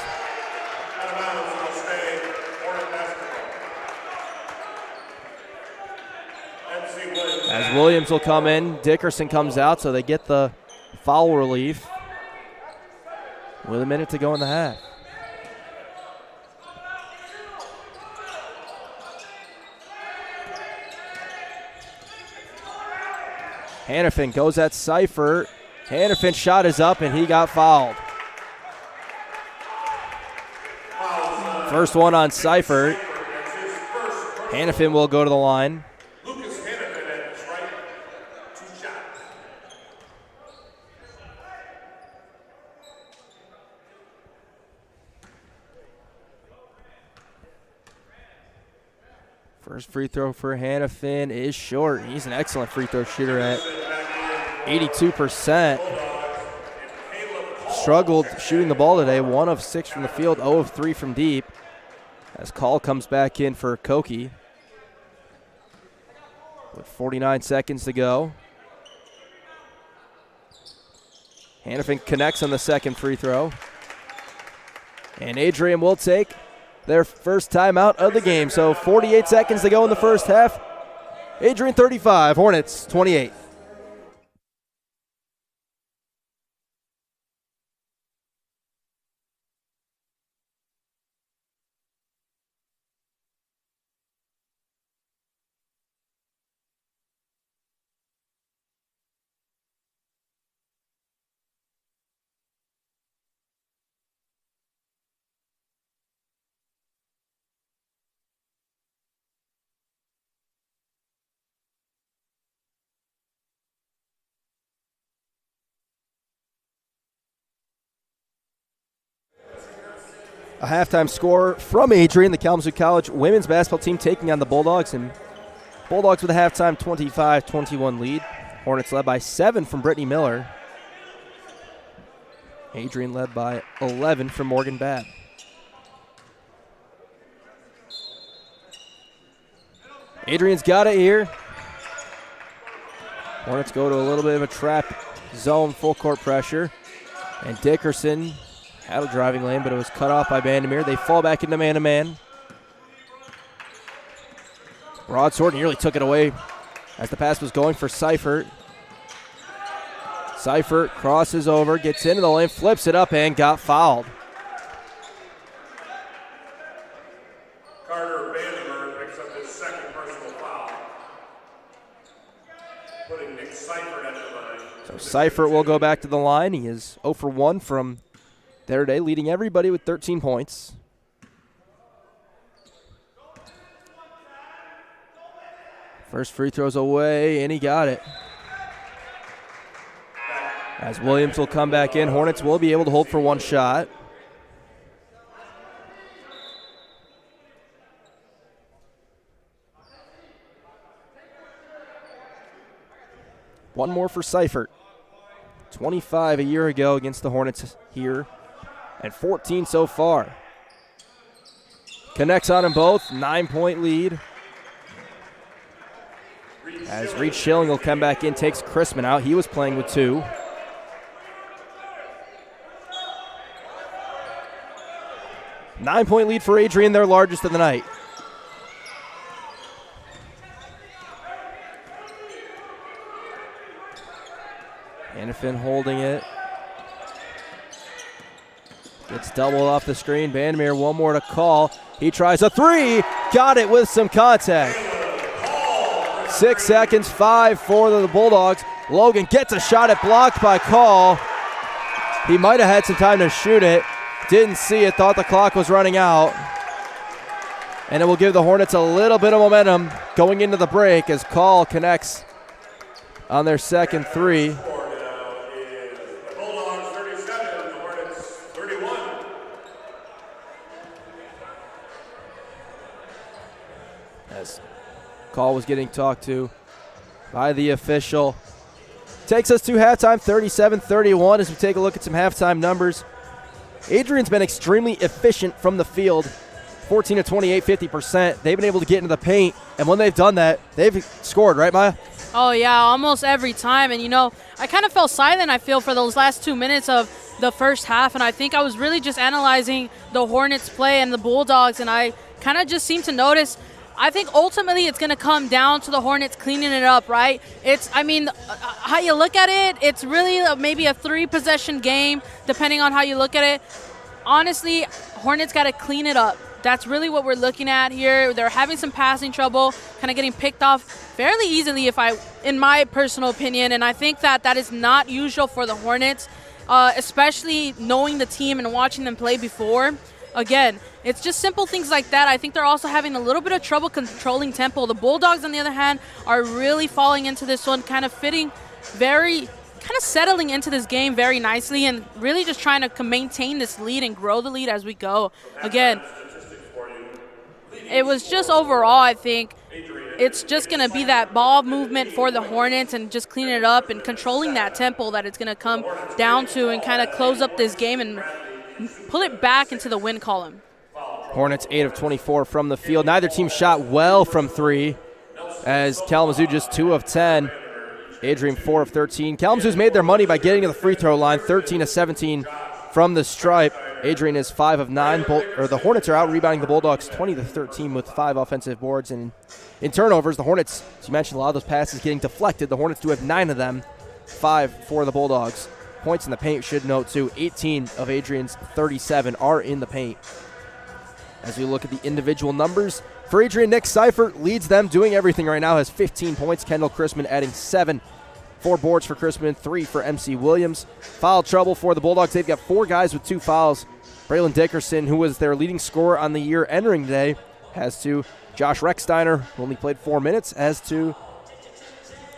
As Williams will come in, Dickerson comes out, so they get the foul relief with a minute to go in the half. Hannafin goes at Seifert. Hannafin's shot is up, and he got fouled. First one on Seifert. Hannafin will go to the line. First free throw for Hannafin is short. He's an excellent free throw shooter at 82%. Struggled shooting the ball today. 1 of 6 from the field, 0 of 3 from deep. As Call comes back in for Koki. With 49 seconds to go. Hannafin connects on the second free throw. And Adrian will take their first timeout of the game. So 48 seconds to go in the first half. Adrian 35, Hornets 28. A halftime score from Adrian, the Kalamazoo College women's basketball team taking on the Bulldogs. And Bulldogs with a halftime 25-21 lead. Hornets led by 7 from Brittany Miller. Adrian led by 11 from Morgan Babb. Adrian's got it here. Hornets go to a little bit of a trap zone, full court pressure. And Dickerson had a driving lane, but it was cut off by Bandemir. They fall back into man-to-man. Broadsword nearly took it away as the pass was going for Seifert. Seifert crosses over, gets into the lane, flips it up, and got fouled. Carter Bandemir picks up his second personal foul, putting Nick Seifert at the line. So Seifert will go back to the line. He is 0 for 1 from there today, leading everybody with 13 points. First free throw's away, and he got it. As Williams will come back in, Hornets will be able to hold for one shot. One more for Seifert. 25 a year ago against the Hornets here, and 14 so far. Connects on them both, 9-point lead. As Reed Schilling will come back in, takes Chrisman out. He was playing with 2. Nine-point lead for Adrian, their largest of the night. Hannafin holding it. Gets doubled off the screen. Bandemir, one more to call. He tries a 3. Got it with some contact. 6 seconds, 5 for the Bulldogs. Logan gets a shot at blocked by Call. He might have had some time to shoot it. Didn't see it, thought the clock was running out. And it will give the Hornets a little bit of momentum going into the break as Call connects on their second 3. As Call was getting talked to by the official. Takes us to halftime, 37-31 as we take a look at some halftime numbers. Adrian's been extremely efficient from the field, 14 to 28, 50%. They've been able to get into the paint, and when they've done that, they've scored, right, Maya? Oh, yeah, almost every time. And, you know, I kind of felt silent, I feel, for those last 2 minutes of the first half, and I think I was really just analyzing the Hornets' play and the Bulldogs, and I kind of just seemed to notice – I think ultimately it's going to come down to the Hornets cleaning it up, right? How you look at it, it's really maybe a 3-possession game, depending on how you look at it. Honestly, Hornets got to clean it up. That's really what we're looking at here. They're having some passing trouble, kind of getting picked off fairly easily, in my personal opinion, and I think that is not usual for the Hornets, especially knowing the team and watching them play before. Again, it's just simple things like that. I think they're also having a little bit of trouble controlling tempo. The Bulldogs, on the other hand, are really falling into this one, kind of settling into this game very nicely and really just trying to maintain this lead and grow the lead as we go. Again, it was just overall, I think, it's just going to be that ball movement for the Hornets and just cleaning it up and controlling that tempo that it's going to come down to and kind of close up this game and pull it back into the win column. Hornets 8 of 24 from the field. Neither team shot well from 3 as Kalamazoo just 2 of 10. Adrian 4 of 13. Kalamazoo's made their money by getting to the free throw line, 13 of 17 from the stripe. Adrian is 5 of 9. The Hornets are out rebounding the Bulldogs 20 to 13 with 5 offensive boards. And in turnovers, the Hornets, as you mentioned, a lot of those passes getting deflected. The Hornets do have 9 of them, 5 for the Bulldogs. Points in the paint, should note too, 18 of Adrian's 37 are in the paint. As we look at the individual numbers, for Adrian, Nick Seifert leads them, doing everything right now, has 15 points. Kendall Chrisman adding 7. 4 boards for Chrisman, 3 for MC Williams. Foul trouble for the Bulldogs. They've got 4 guys with 2 fouls. Braylon Dickerson, who was their leading scorer on the year entering today, has 2. Josh Recksteiner, who only played 4 minutes, has 2.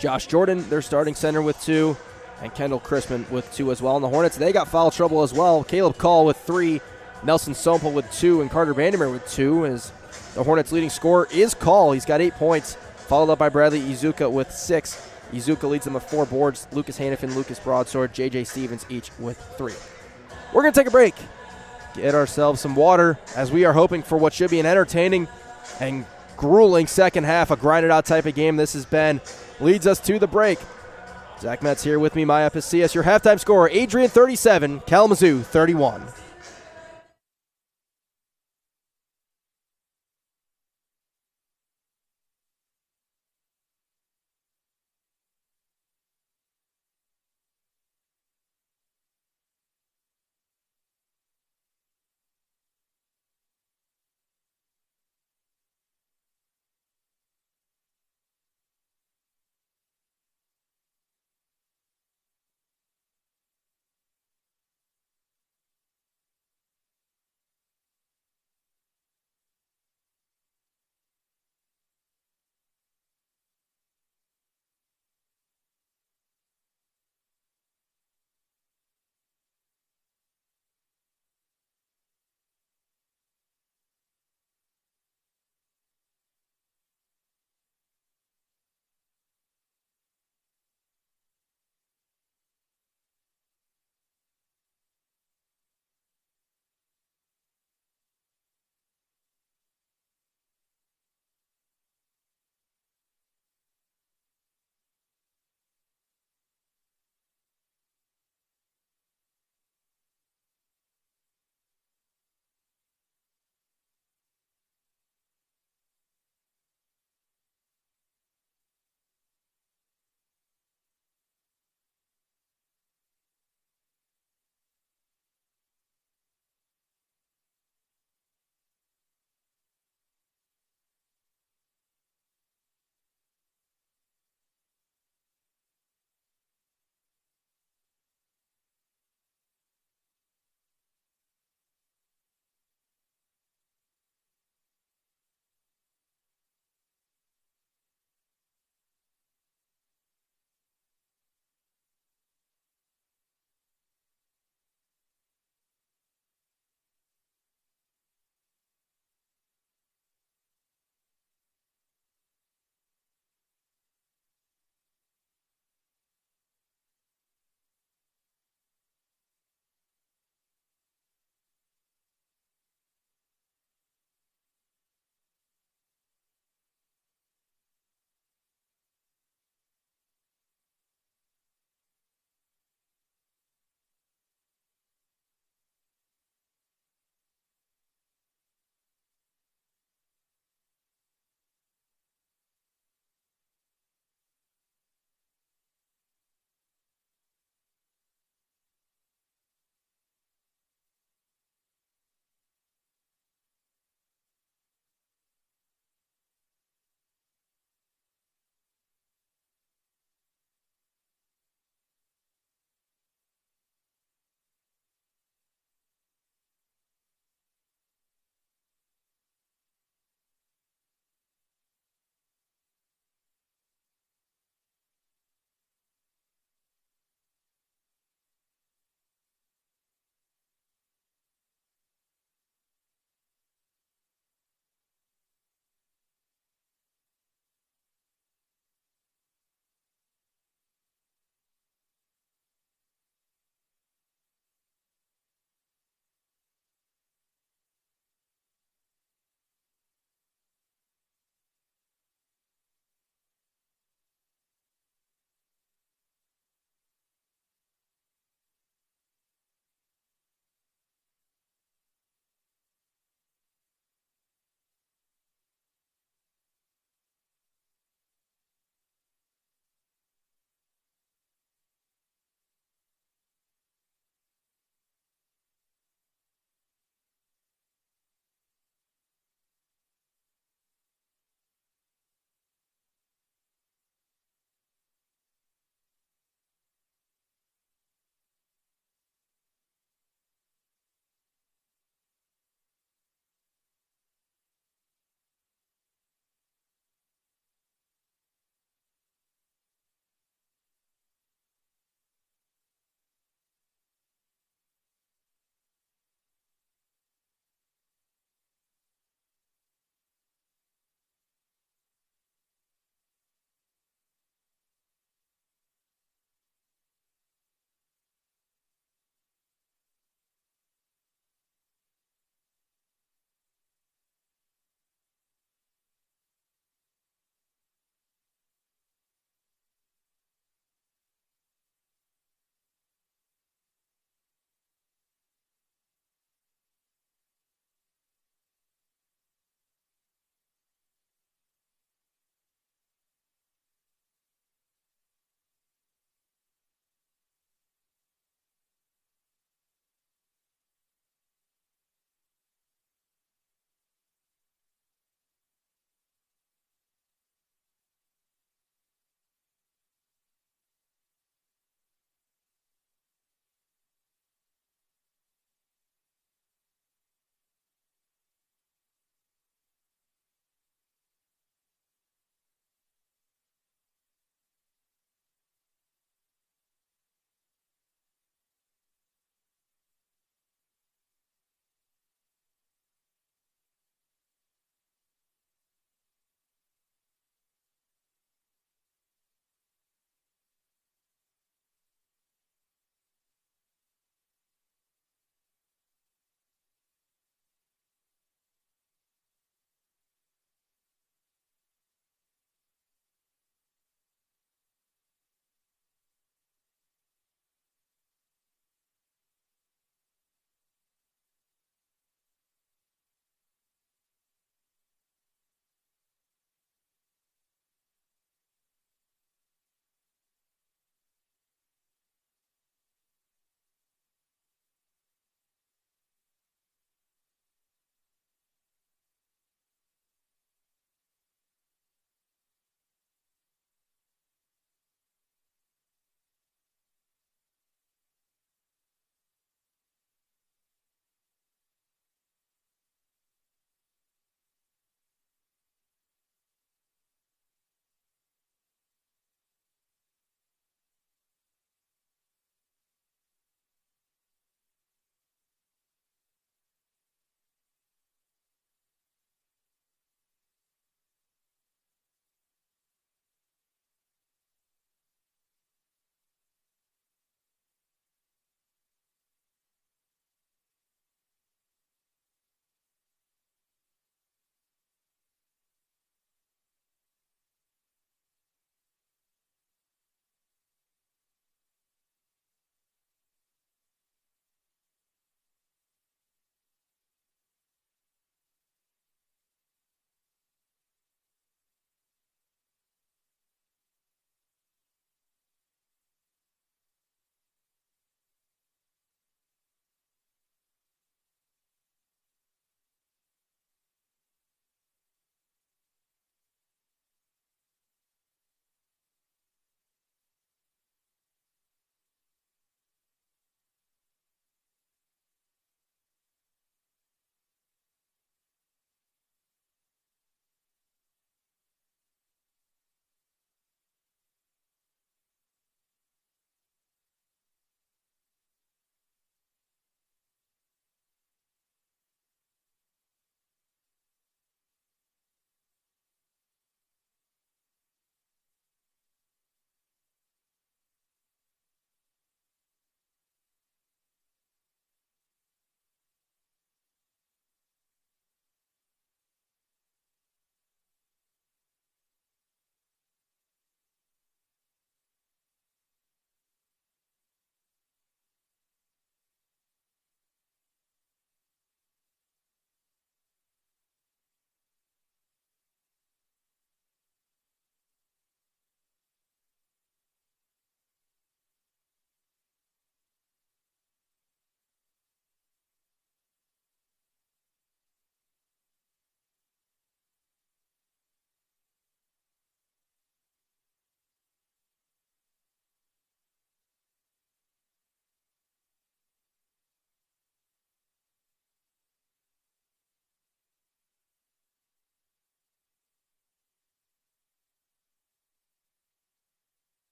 Josh Jordan, their starting center, with 2. And Kendall Chrisman with 2 as well. And the Hornets, they got foul trouble as well. Caleb Call with 3. Nelson Sompel with 2. And Carter Vandermeer with 2. As the Hornets' leading scorer is Call. He's got 8 points, followed up by Bradley Izuka with 6. Izuka leads them with 4 boards. Lucas Hannafin, Lucas Broadsword, J.J. Stevens each with 3. We're going to take a break, get ourselves some water, as we are hoping for what should be an entertaining and grueling second half, a grinded-out type of game this has been. Leads us to the break. Zach Metz here with me, Maya Pasillas, your halftime scorer. Adrian 37, Kalamazoo 31.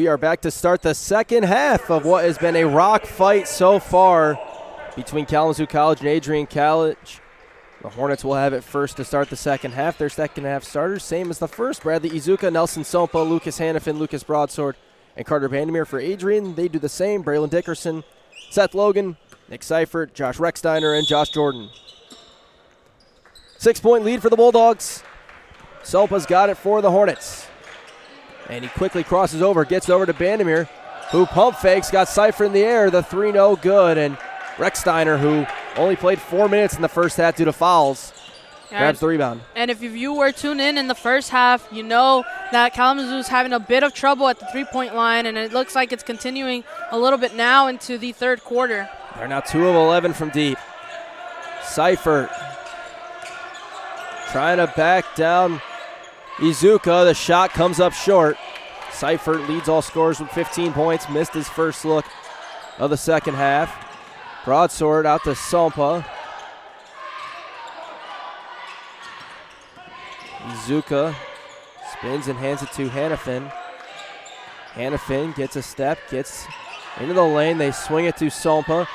We are back to start the second half of what has been a rock fight so far between Kalamazoo College and Adrian College. The Hornets will have it first to start the second half. Their second half starters, same as the first. Bradley Izuka, Nelson Sompa, Lucas Hannafin, Lucas Broadsword, and Carter Vandermeer for Adrian. They do the same. Braylon Dickerson, Seth Logan, Nick Seifert, Josh Rexsteiner, and Josh Jordan. 6-point lead for the Bulldogs. Sompa's got it for the Hornets. And he quickly crosses over, gets over to Vandermeer, who pump fakes, got Seifert in the air. The three no good, and Rexsteiner, who only played 4 minutes in the first half due to fouls, grabs the rebound. And if you were tuned in the first half, you know that Kalamazoo's having a bit of trouble at the three-point line, and it looks like it's continuing a little bit now into the third quarter. They're now 2 of 11 from deep. Seifert trying to back down Izuka. The shot comes up short. Seifert leads all scorers with 15 points. Missed his first look of the second half. Broadsword out to Sompa. Izuka spins and hands it to Hannafin. Hannafin gets a step, gets into the lane. They swing it to Sompa.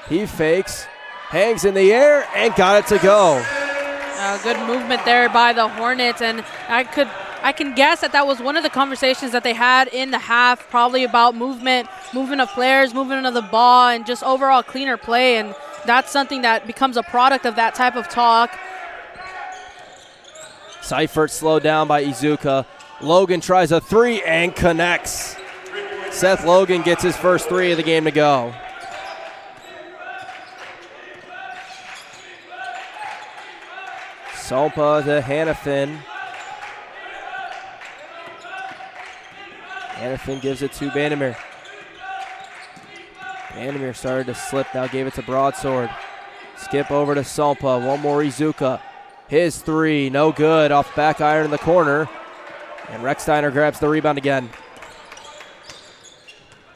He fakes, hangs in the air, and got it to go. Good movement there by the Hornets, and I can guess that was one of the conversations that they had in the half, probably about movement of players, movement of the ball, and just overall cleaner play, and that's something that becomes a product of that type of talk. Seifert slowed down by Izuka. Logan tries a three and connects. Seth Logan gets his first three of the game to go. Sompa to Hannafin. Hannafin gives it to Vandermeer. Vandermeer started to slip, now gave it to Broadsword. Skip over to Sompa, one more Izuka. His three, no good, off back iron in the corner. And Rexsteiner grabs the rebound again.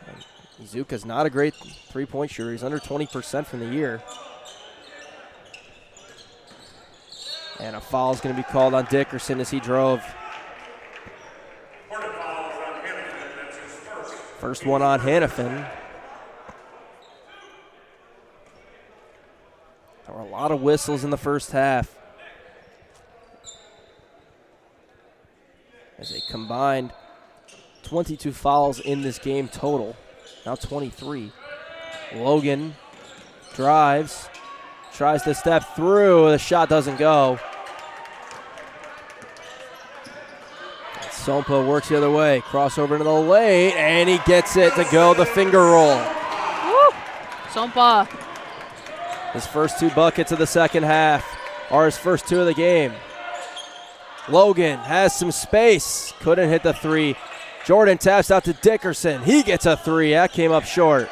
And Izuka's not a great three-point shooter. He's under 20% from the year. And a foul is going to be called on Dickerson as he drove. First one on Hannafin. There were a lot of whistles in the first half, as they combined 22 fouls in this game total, now 23. Logan drives, tries to step through, the shot doesn't go. Sompa works the other way, crossover into the lane, and he gets it to go, the finger roll. Woo! Sompa. His first two buckets of the second half are his first two of the game. Logan has some space, couldn't hit the three. Jordan taps out to Dickerson. He gets a three, that came up short.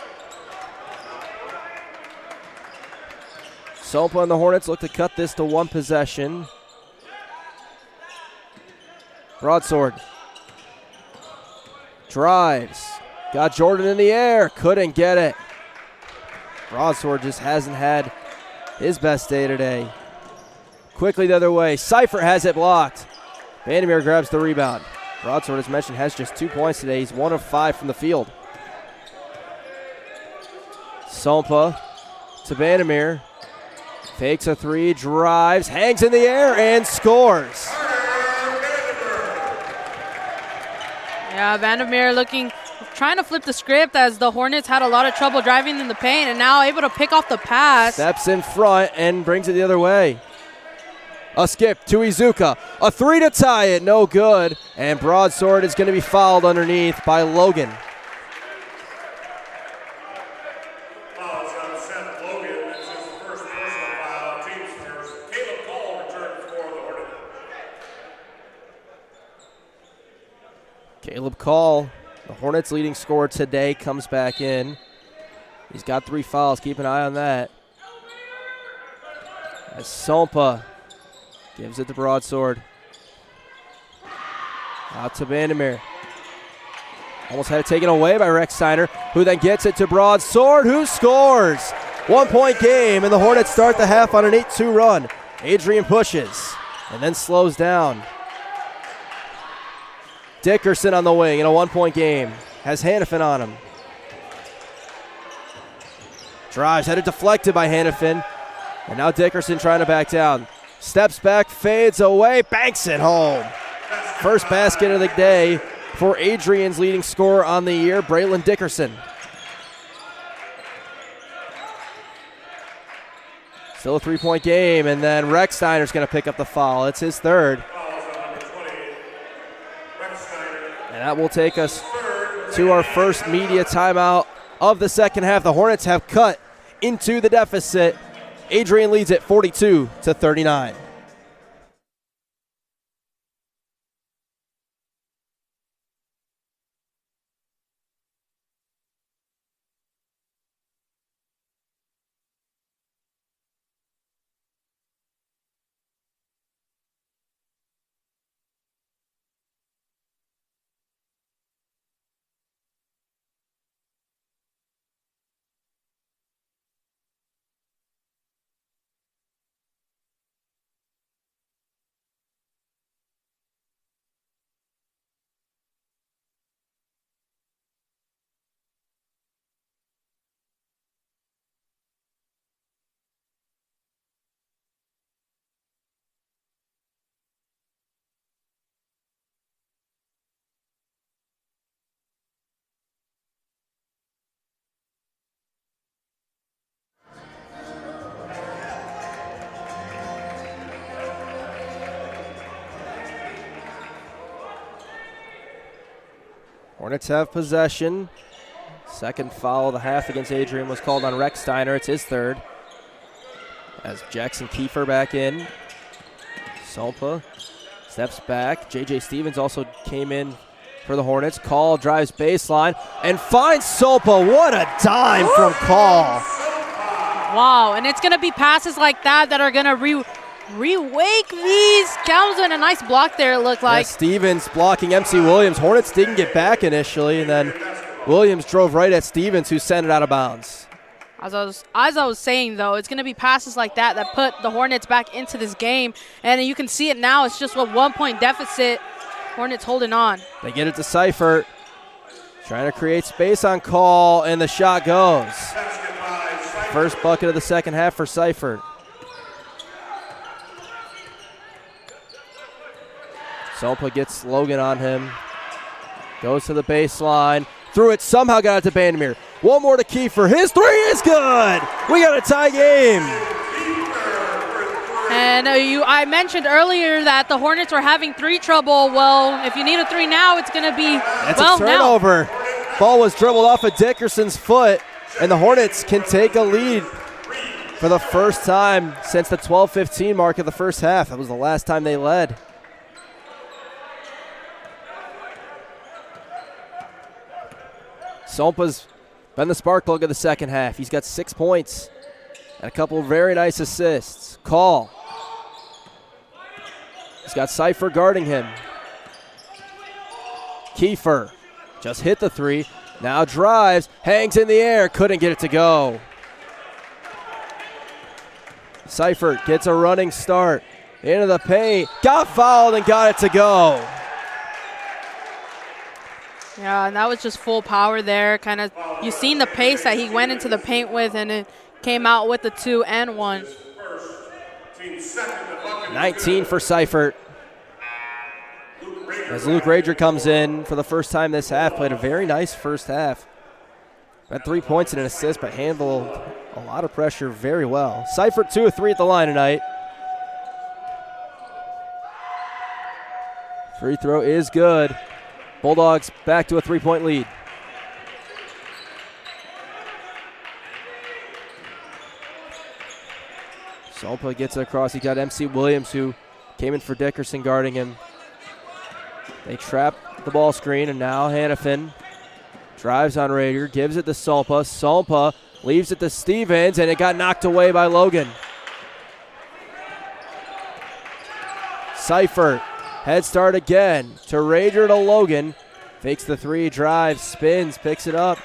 Sompa and the Hornets look to cut this to one possession. Broadsword drives, got Jordan in the air, couldn't get it. Broadsword just hasn't had his best day today. Quickly the other way, Seifert has it blocked. Vandermeer grabs the rebound. Broadsword, as mentioned, has just 2 points today. He's 1 of 5 from the field. Sompa to Vandermeer. Fakes a three, drives, hangs in the air, and scores. Yeah, Vandermeer trying to flip the script as the Hornets had a lot of trouble driving in the paint, and now able to pick off the pass. Steps in front and brings it the other way. A skip to Izuka. A three to tie it, no good. And Broadsword is going to be fouled underneath by Logan. Fouls on Seth Logan. That's his first personal foul. Team's first. Caleb Cole returns for the Hornets. Caleb Call, the Hornets' leading scorer today, comes back in. He's got 3 fouls. Keep an eye on that. As Sompa gives it to Broadsword. Out to Vandermeer. Almost had it taken away by Rexsteiner, who then gets it to Broadsword, who scores. 1 point game, and the Hornets start the half on an 8-2 run. Adrian pushes and then slows down. Dickerson on the wing in a 1 point game. has Hannafin on him. Drives, headed deflected by Hannafin. And now Dickerson trying to back down. Steps back, fades away, banks it home. First basket of the day for Adrian's leading scorer on the year, Braylon Dickerson. Still a three-point game, and then Rechsteiner's going to pick up the foul. It's his third. And that will take us to our first media timeout of the second half. The Hornets have cut into the deficit. Adrian leads it 42-39. Hornets have possession. Second foul of the half against Adrian was called on Rechsteiner. It's his third. As Jackson Kiefer back in. Solpa steps back. J.J. Stevens also came in for the Hornets. Call drives baseline and finds Solpa. What a dime from Call. Wow, and it's going to be passes like that that are going to re-wake these. Kalamazoo, and a nice block there, it looked like. Yeah, Stevens blocking MC Williams. Hornets didn't get back initially, and then Williams drove right at Stevens, who sent it out of bounds. As I was saying, though, it's going to be passes like that that put the Hornets back into this game. And you can see it now. It's just a 1-point deficit. Hornets holding on. They get it to Seifert. Trying to create space on Call, and the shot goes. First bucket of the second half for Seifert. Solpa gets Logan on him. Goes to the baseline. Threw it, somehow got it to Bandemir. One more to Kiefer. His three is good. We got a tie game. And I mentioned earlier that the Hornets were having three trouble. Well, if you need a three now, it's going to be, That's a turnover. Now. Ball was dribbled off of Dickerson's foot, and the Hornets can take a lead for the first time since the 12-15 mark of the first half. That was the last time they led. Solpa's been the spark plug of the second half. He's got 6 points and a couple of very nice assists. Call. He's got Seifert guarding him. Kiefer just hit the three. Now drives, hangs in the air, couldn't get it to go. Seifert gets a running start into the paint. Got fouled and got it to go. Yeah, and that was just full power there. Kind of, you seen the pace that he went into the paint with, and it came out with the 2 and 1. 19 for Seifert. As Luke Rager comes in for the first time this half, played a very nice first half. Had 3 points and an assist, but handled a lot of pressure very well. Seifert 2 of 3 at the line tonight. Free throw is good. Bulldogs back to a 3-point lead. Solpa gets it across. He got MC Williams, who came in for Dickerson, guarding him. They trap the ball screen, and now Hannafin drives on Rager, gives it to Solpa. Solpa leaves it to Stevens, and it got knocked away by Logan. Seifert, head start again to Rager to Logan. Fakes the three, drives, spins, picks it up.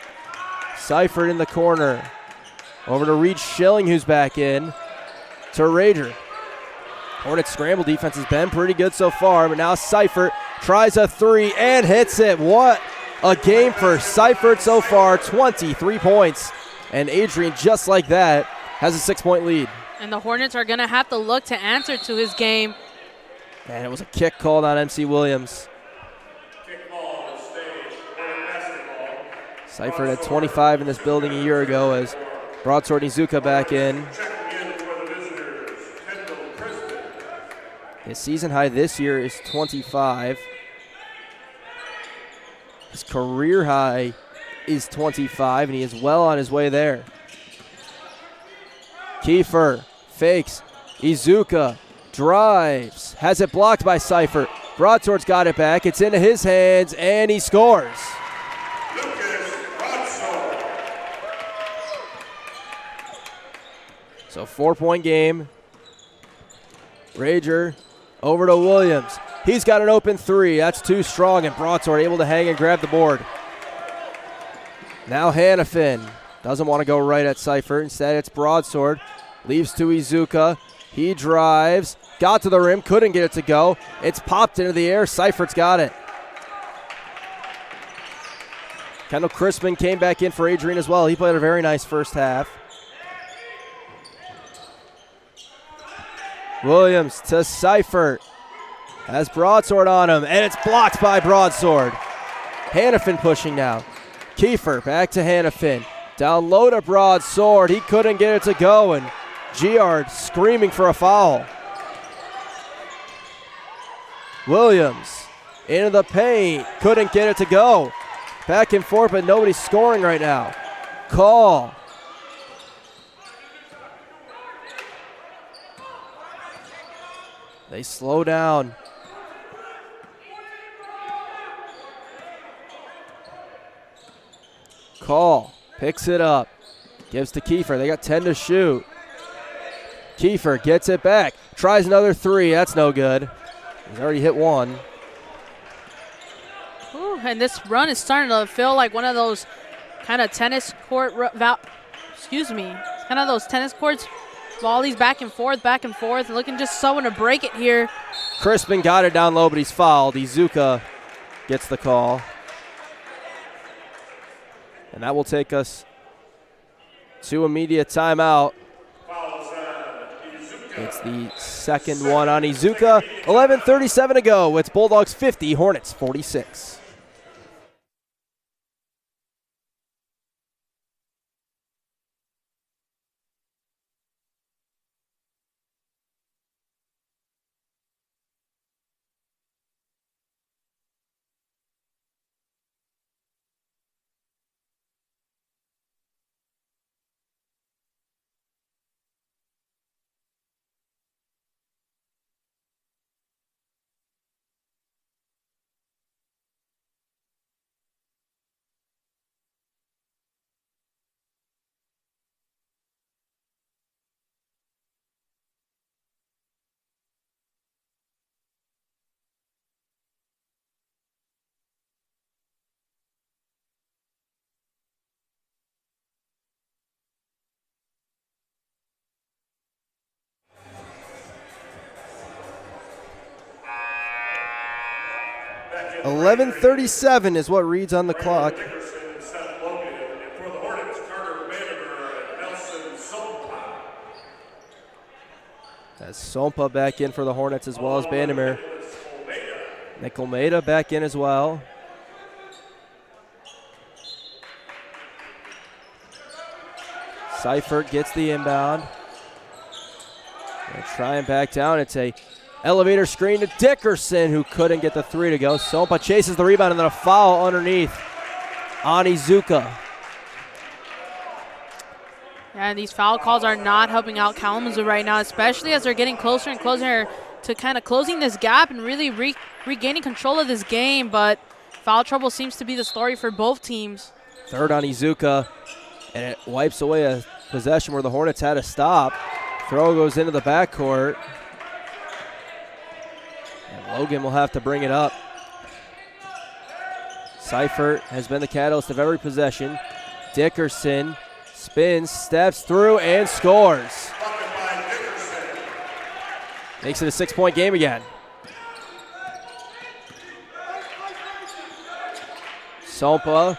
Seifert in the corner. Over to Reed Schilling, who's back in. To Rager. Hornets scramble defense has been pretty good so far, but now Seifert tries a three and hits it. What a game for Seifert so far, 23 points. And Adrian, just like that, has a 6-point lead. And the Hornets are going to have to look to answer to his game. And it was a kick called on MC Williams. Seifert had 25 in this building a year ago as Broadsword Izuka back in. His season high this year is 25. His career high is 25, and he is well on his way there. Kiefer fakes. Izuka drives. Has it blocked by Seifert. Broadsword's got it back. It's into his hands, and he scores. So 4-point game. Rager over to Williams. He's got an open three. That's too strong, and Broadsword able to hang and grab the board. Now Hannafin doesn't want to go right at Seifert. Instead, it's Broadsword. Leaves to Izuka. He drives. Got to the rim. Couldn't get it to go. It's popped into the air. Seifert's got it. Kendall Crispin came back in for Adrian as well. He played a very nice first half. Williams to Seifert. Has Broadsword on him, and it's blocked by Broadsword. Hannafin pushing now. Kiefer back to Hannafin. Down low to Broadsword. He couldn't get it to go, and Giard screaming for a foul. Williams into the paint. Couldn't get it to go. Back and forth, but nobody's scoring right now. Call. They slow down. Call picks it up. Gives to Kiefer. They got 10 to shoot. Kiefer gets it back. Tries another three. That's no good. He's already hit one. Ooh, and this run is starting to feel like one of those kind of tennis court, kind of those tennis courts, volleys back and forth, and looking just someone to break it here. Crispin got it down low, but he's fouled. Izuka gets the call. And that will take us to immediate timeout. It's the second one on Izuka. 11:37 to go. It's Bulldogs 50, Hornets 46. $11:37 is what reads on the clock. That's Sompa back in for the Hornets as well as Bandemir. Nicolmeda back in as well. Seifert gets the inbound. They're trying back down. It's a elevator screen to Dickerson, who couldn't get the three to go. Sompa chases the rebound, and then a foul underneath on Izuka. Yeah, these foul calls are not helping out Kalamazoo right now, especially as they're getting closer and closer to kind of closing this gap and really regaining control of this game. But foul trouble seems to be the story for both teams. Third on Izuka, and it wipes away a possession where the Hornets had to stop. Throw goes into the backcourt. And Logan will have to bring it up. Seifert has been the catalyst of every possession. Dickerson spins, steps through, and scores. Makes it a 6-point game again. Sompa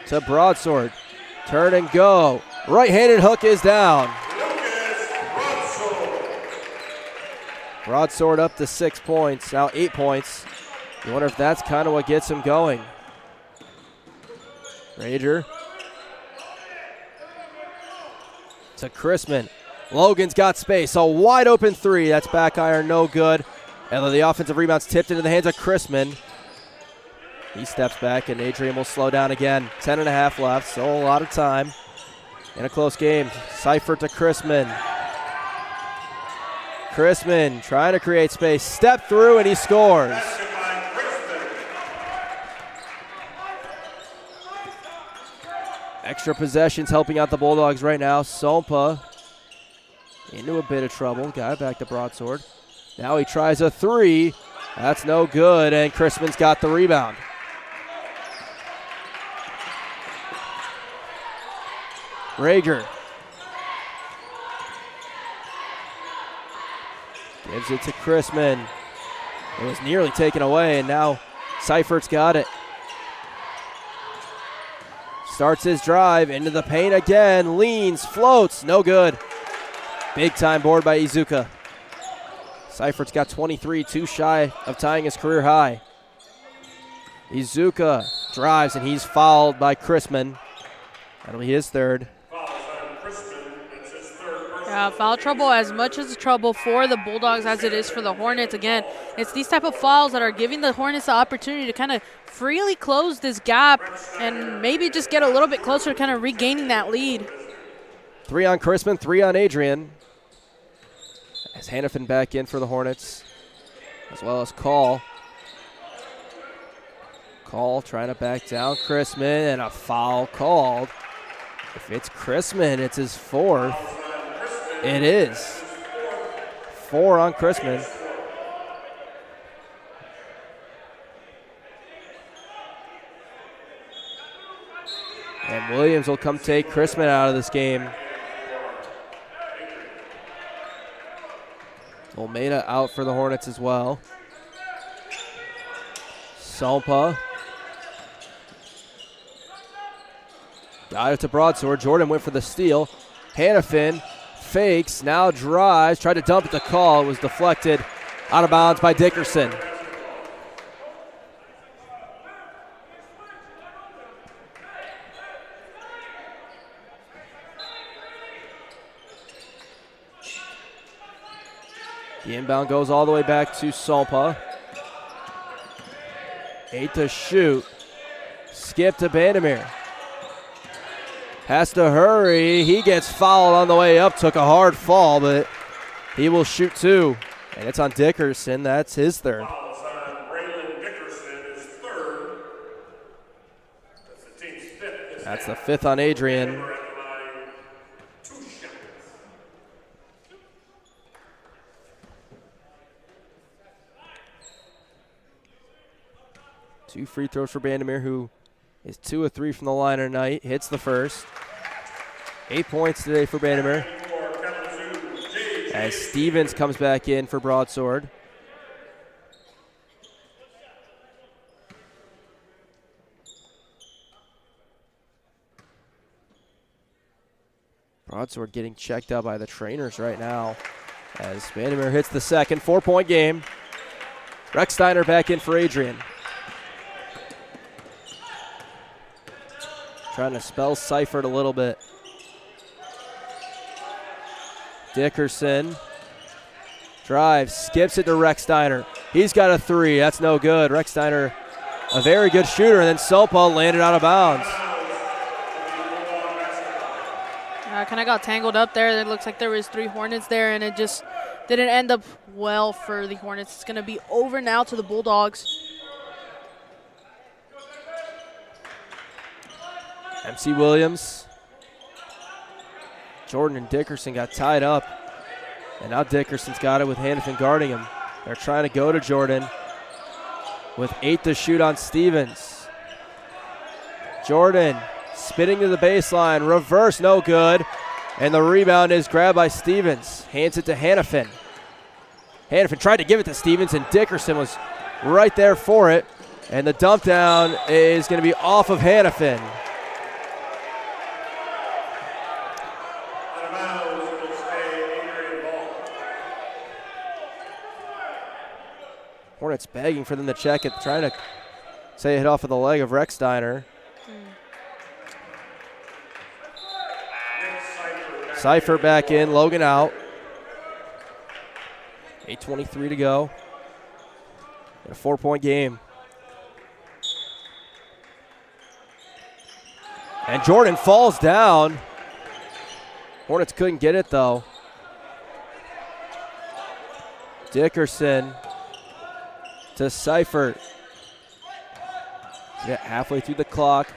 to Broadsword. Turn and go. Right-handed hook is down. Broadsword up to 6 points, now 8 points. You wonder if that's kind of what gets him going. Rager to Chrisman. Logan's got space, a wide open three. That's back iron, no good. And the offensive rebound's tipped into the hands of Chrisman. He steps back and Adrian will slow down again. 10.5 left, so a lot of time in a close game. Seifert to Chrisman. Chrisman trying to create space, step through and he scores. Extra possessions helping out the Bulldogs right now. Sompa into a bit of trouble. Got it back to Broadsword. Now he tries a three. That's no good, and Chrisman's got the rebound. Rager gives it to Chrisman. It was nearly taken away, and now Seifert's got it. Starts his drive into the paint again, leans, floats, no good. Big time board by Izuka. Seifert's got 23, too shy of tying his career high. Izuka drives and he's fouled by Chrisman. That'll be his third. Yeah, foul trouble as much as trouble for the Bulldogs as it is for the Hornets. Again, it's these type of fouls that are giving the Hornets the opportunity to kind of freely close this gap and maybe just get a little bit closer to kind of regaining that lead. 3 on Chrisman, 3 on Adrian. As Hannafin back in for the Hornets, as well as Call. Call trying to back down Chrisman, and a foul called. If it's Chrisman, it's his fourth. It is. 4 on Chrisman. And Williams will come take Chrisman out of this game. Olmeda out for the Hornets as well. Sompa. Got it to Broadsword. Jordan went for the steal. Hannafin fakes, now drives, tried to dump it to Call. It was deflected out of bounds by Dickerson. The inbound goes all the way back to Sompa. 8 to shoot. Skip to Bandemir. Has to hurry. He gets fouled on the way up. Took a hard fall, but he will shoot 2. And it's on Dickerson. That's his third. That's the 5th on Adrian. Two free throws for Bandemir, who is 2 of 3 from the line tonight. Hits the first. 8 points today for Bandemir. As Stevens comes back in for Broadsword. Broadsword getting checked out by the trainers right now. As Bandemir hits the second. 4-point game. Recksteiner back in for Adrian. Trying to spell Seifert a little bit. Dickerson drives, skips it to Recksteiner. He's got a 3. That's no good. Recksteiner, a very good shooter, and then Sompa landed out of bounds. Kind of got tangled up there. It looks like there was 3 Hornets there, and it just didn't end up well for the Hornets. It's going to be over now to the Bulldogs. MC Williams. Jordan and Dickerson got tied up. And now Dickerson's got it with Hannafin guarding him. They're trying to go to Jordan with 8 to shoot on Stevens. Jordan spinning to the baseline. Reverse, no good. And the rebound is grabbed by Stevens. Hands it to Hannafin. Hannafin tried to give it to Stevens, and Dickerson was right there for it. And the dump down is going to be off of Hannafin. Out of bounds, it'll stay Adrian ball. Hornets begging for them to check it, trying to say it hit off of the leg of Rechsteiner. Seifert back in, Logan out. 8:23 to go. A 4-point game. And Jordan falls down. Hornets couldn't get it though. Dickerson to Seifert. Yeah, halfway through the clock.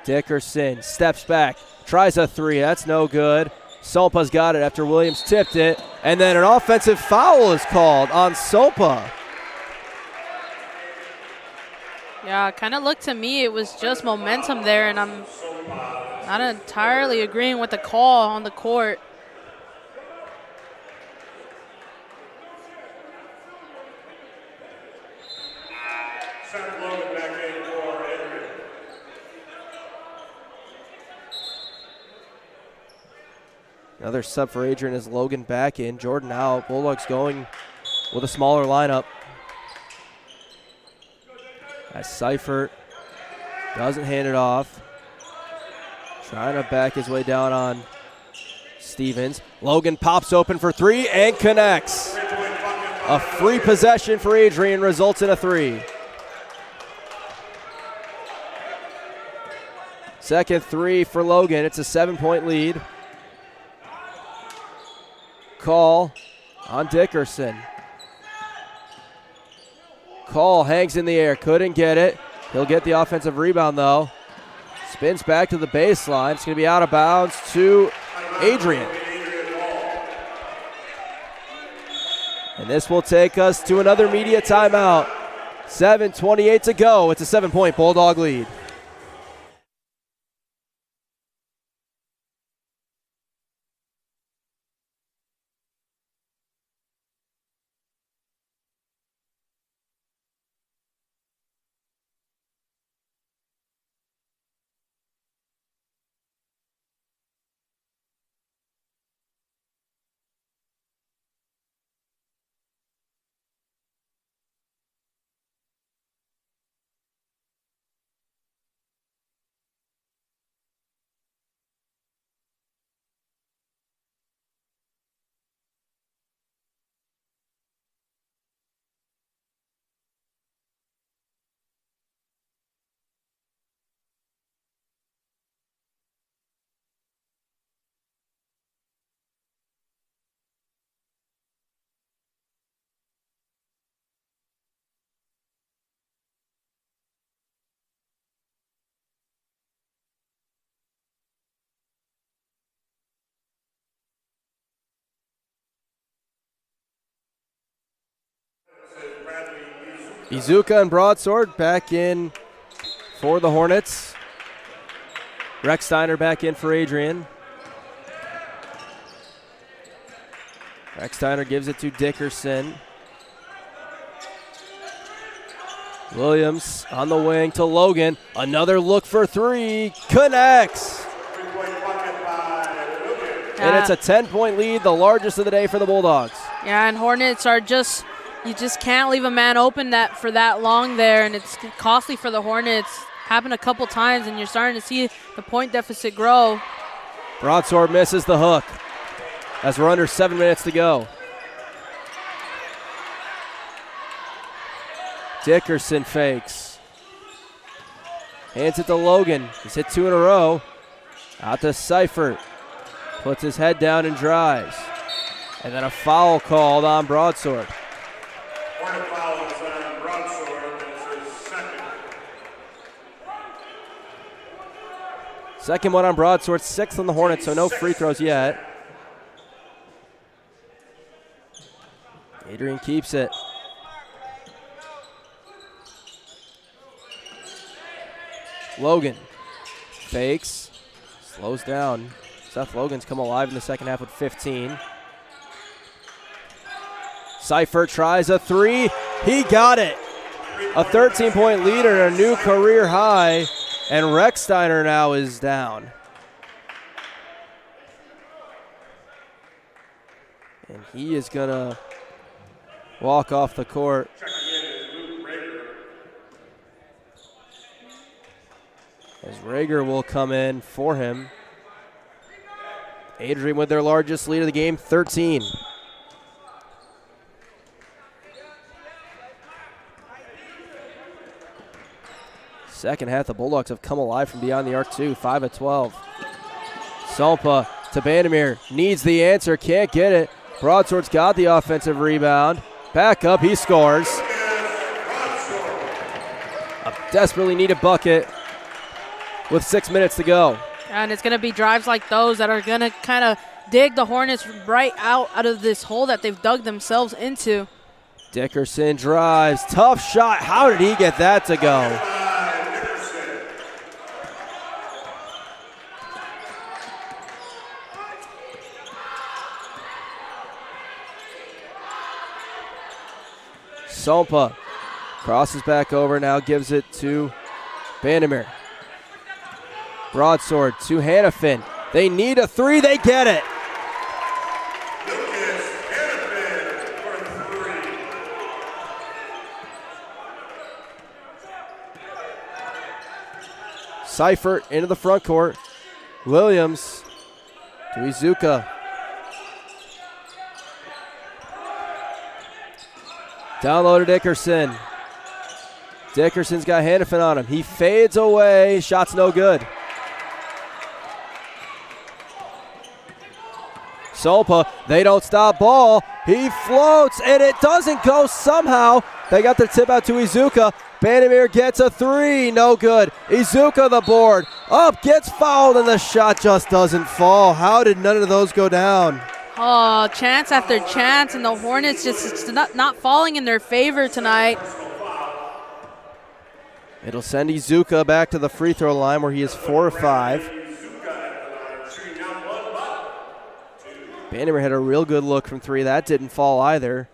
Dickerson steps back, tries a three. That's no good. Sopa's got it after Williams tipped it. And then an offensive foul is called on Sopa. Yeah, kind of looked to me it was just momentum there, and I'm not entirely agreeing with the call on the court. Seth Logan back in for Adrian. Another sub for Adrian is Logan back in. Jordan out. Bulldogs going with a smaller lineup. As Seifert doesn't hand it off. Trying to back his way down on Stevens. Logan pops open for three and connects. A free possession for Adrian results in a three. Second three for Logan. It's a 7-point lead. Call on Dickerson. Call hangs in the air, couldn't get it. He'll get the offensive rebound though. Spins back to the baseline. It's going to be out of bounds to Adrian. And this will take us to another media timeout. 7:28 to go. It's a 7-point Bulldog lead. Izuka and Broadsword back in for the Hornets. Rechsteiner back in for Adrian. Rechsteiner gives it to Dickerson. Williams on the wing to Logan. Another look for three. Connects. And it's a 10-point lead, the largest of the day for the Bulldogs. Yeah, and Hornets are just, you just can't leave a man open for that long there, and it's costly for the Hornets. Happened a couple times, and you're starting to see the point deficit grow. Broadsword misses the hook as we're under 7 minutes to go. Dickerson fakes. Hands it to Logan. He's hit two in a row. Out to Seifert. Puts his head down and drives. And then a foul called on Broadsword. Hornet foul is on Broadsword. That's his second. Second one on Broadsword, sixth on the Hornets, so no free throws yet. Adrian keeps it. Logan fakes, slows down. Seth Logan's come alive in the second half with 15. Seifert tries a three. He got it. a 13-point lead and a new career high, and Recksteiner now is down. And he is going to walk off the court. As Rager will come in for him. Adrian with their largest lead of the game, 13. Second half, the Bulldogs have come alive from beyond the arc too, 5 of 12. Sompa to Bandemir, needs the answer, can't get it. Broadsword's got the offensive rebound. Back up, he scores. A desperately needed bucket with 6 minutes to go. And it's going to be drives like those that are going to kind of dig the Hornets right out of this hole that they've dug themselves into. Dickerson drives, tough shot. How did he get that to go? Sompa crosses back over, now gives it to Bandemir. Broadsword to Hannafin. They need a three, they get it. Seifert into the front court. Williams to Izuka. Down low to Dickerson. Dickerson's got Hannafin on him. He fades away. Shot's no good. Sompa, they don't stop ball. He floats, and it doesn't go somehow. They got the tip out to Izuka. Bandemir gets a three, no good. Izuka the board. Up, gets fouled, and the shot just doesn't fall. How did none of those go down? Oh, chance after chance, and the Hornets just not falling in their favor tonight. It'll send Izuka back to the free throw line where he is 4 of 5. Bandemir had a real good look from three. That didn't fall either.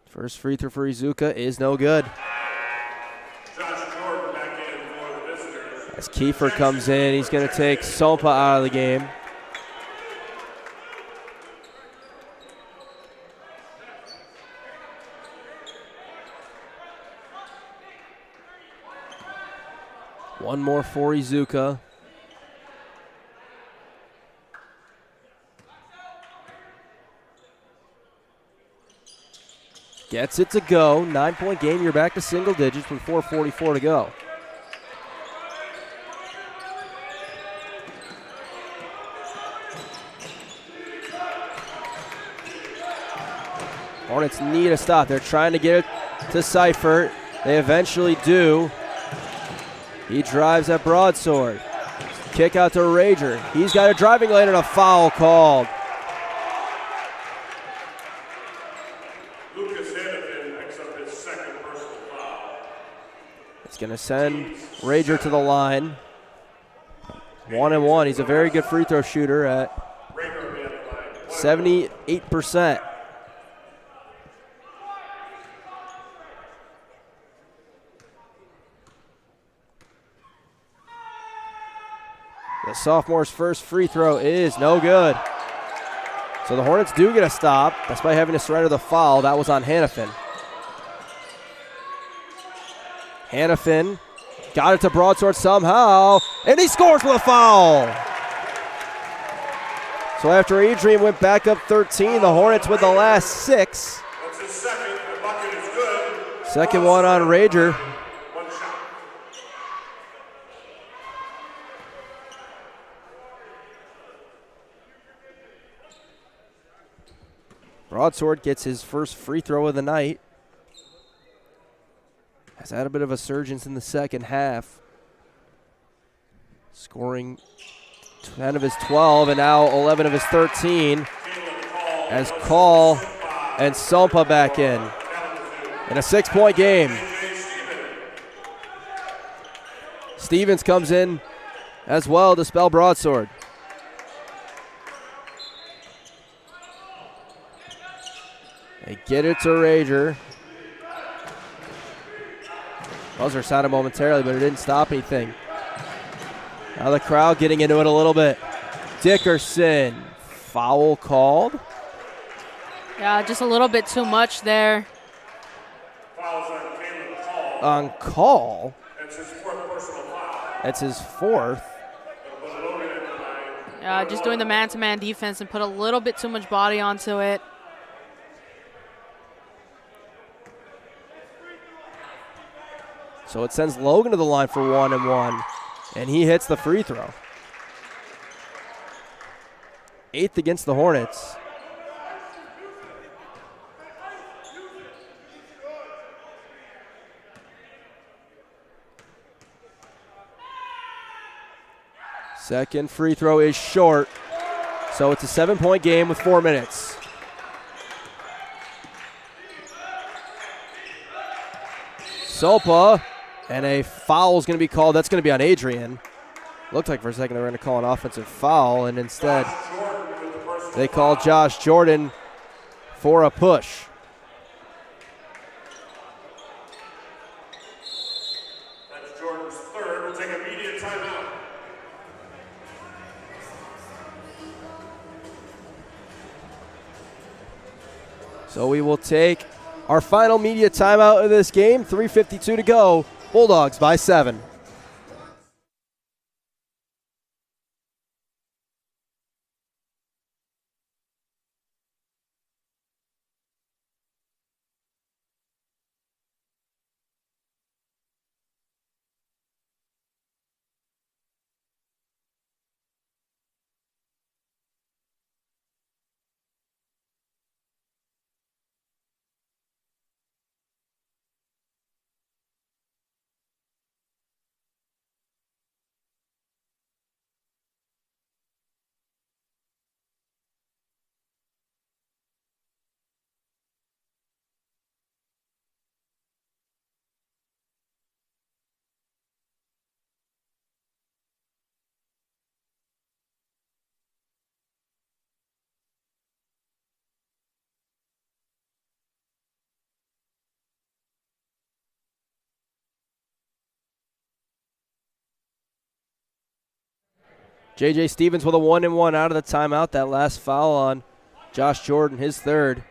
First free throw for Izuka is no good. As Kiefer comes in, he's going to take Sompa out of the game. One more for Izuka. Gets it to go. 9-point game. You're back to single digits with 4:44 to go. Hornets need a stop. They're trying to get it to Seifert. They eventually do. He drives at Broadsword. Kick out to Rager. He's got a driving lane and a foul called. It's going to send Rager to the line. 1-1. He's a very good free throw shooter at 78%. The sophomore's first free throw is no good. So the Hornets do get a stop, despite having to surrender the foul. That was on Hannafin. Hannafin got it to Broadsword somehow, and he scores with a foul. So after Adrian went back up 13, the Hornets with the last 6. That's his second. The bucket is good. Second one on Rager. One shot. Broadsword gets his first free throw of the night. Has had a bit of a surge in the second half. Scoring 10 of his 12 and now 11 of his 13. As Call and Sompa back in a 6-point game. Stevens comes in as well to spell broadsword. They get it to Rager. Buzzer sounded momentarily, but it didn't stop anything. Now the crowd getting into it a little bit. Dickerson, foul called. Yeah, just a little bit too much there. On call. That's his fourth personal foul. That's his fourth. Yeah, just doing the man-to-man defense and put a little bit too much body onto it. So it sends Logan to the line for 1-1, and he hits the free throw. 8th against the Hornets. Second free throw is short, so it's a 7-point game with 4 minutes. Sopa, and a foul is going to be called. That's going to be on Adrian. Looked like for a second they were going to call an offensive foul, and instead they called Josh Jordan for a push. That's Jordan's third. We'll take a immediate timeout. So we will take our final media timeout of this game. 3:52 to go. Bulldogs by 7. J.J. Stevens with a 1-1 out of the timeout. That last foul on Josh Jordan, his third.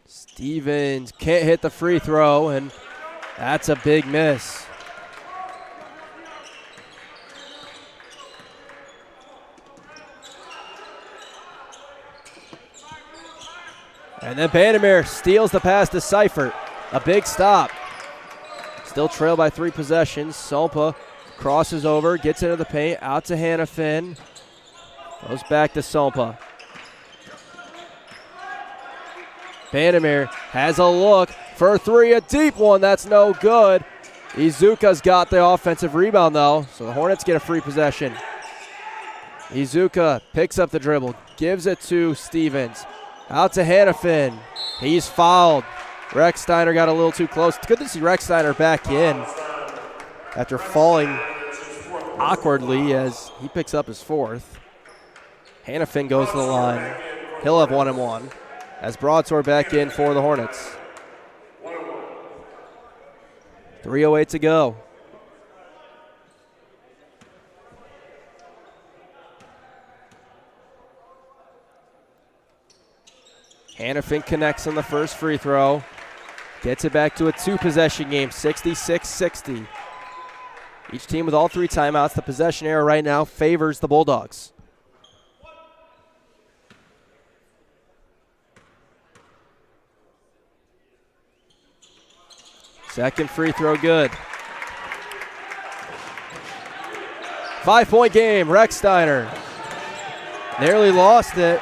Stevens can't hit the free throw, and that's a big miss. And then Vandermeer steals the pass to Seifert. A big stop. Still trailed by 3 possessions. Sompa crosses over, gets into the paint, out to Hannafin. Goes back to Sompa. Vandermeer has a look for 3, a deep one. That's no good. Izuka's got the offensive rebound, though, so the Hornets get a free possession. Izuka picks up the dribble, gives it to Stevens. Out to Hannafin. He's fouled. Rechsteiner got a little too close. It's good to see Rechsteiner back in after falling awkwardly as he picks up his 4th. Hannafin goes to the line. He'll have 1-1 as Broadsword back in for the Hornets. 3:08 to go. Hannafin connects on the first free throw. Gets it back to a 2-possession game, 66-60. Each team with all 3 timeouts. The possession error right now favors the Bulldogs. Second free throw good. 5-point game, Rechsteiner. Nearly lost it.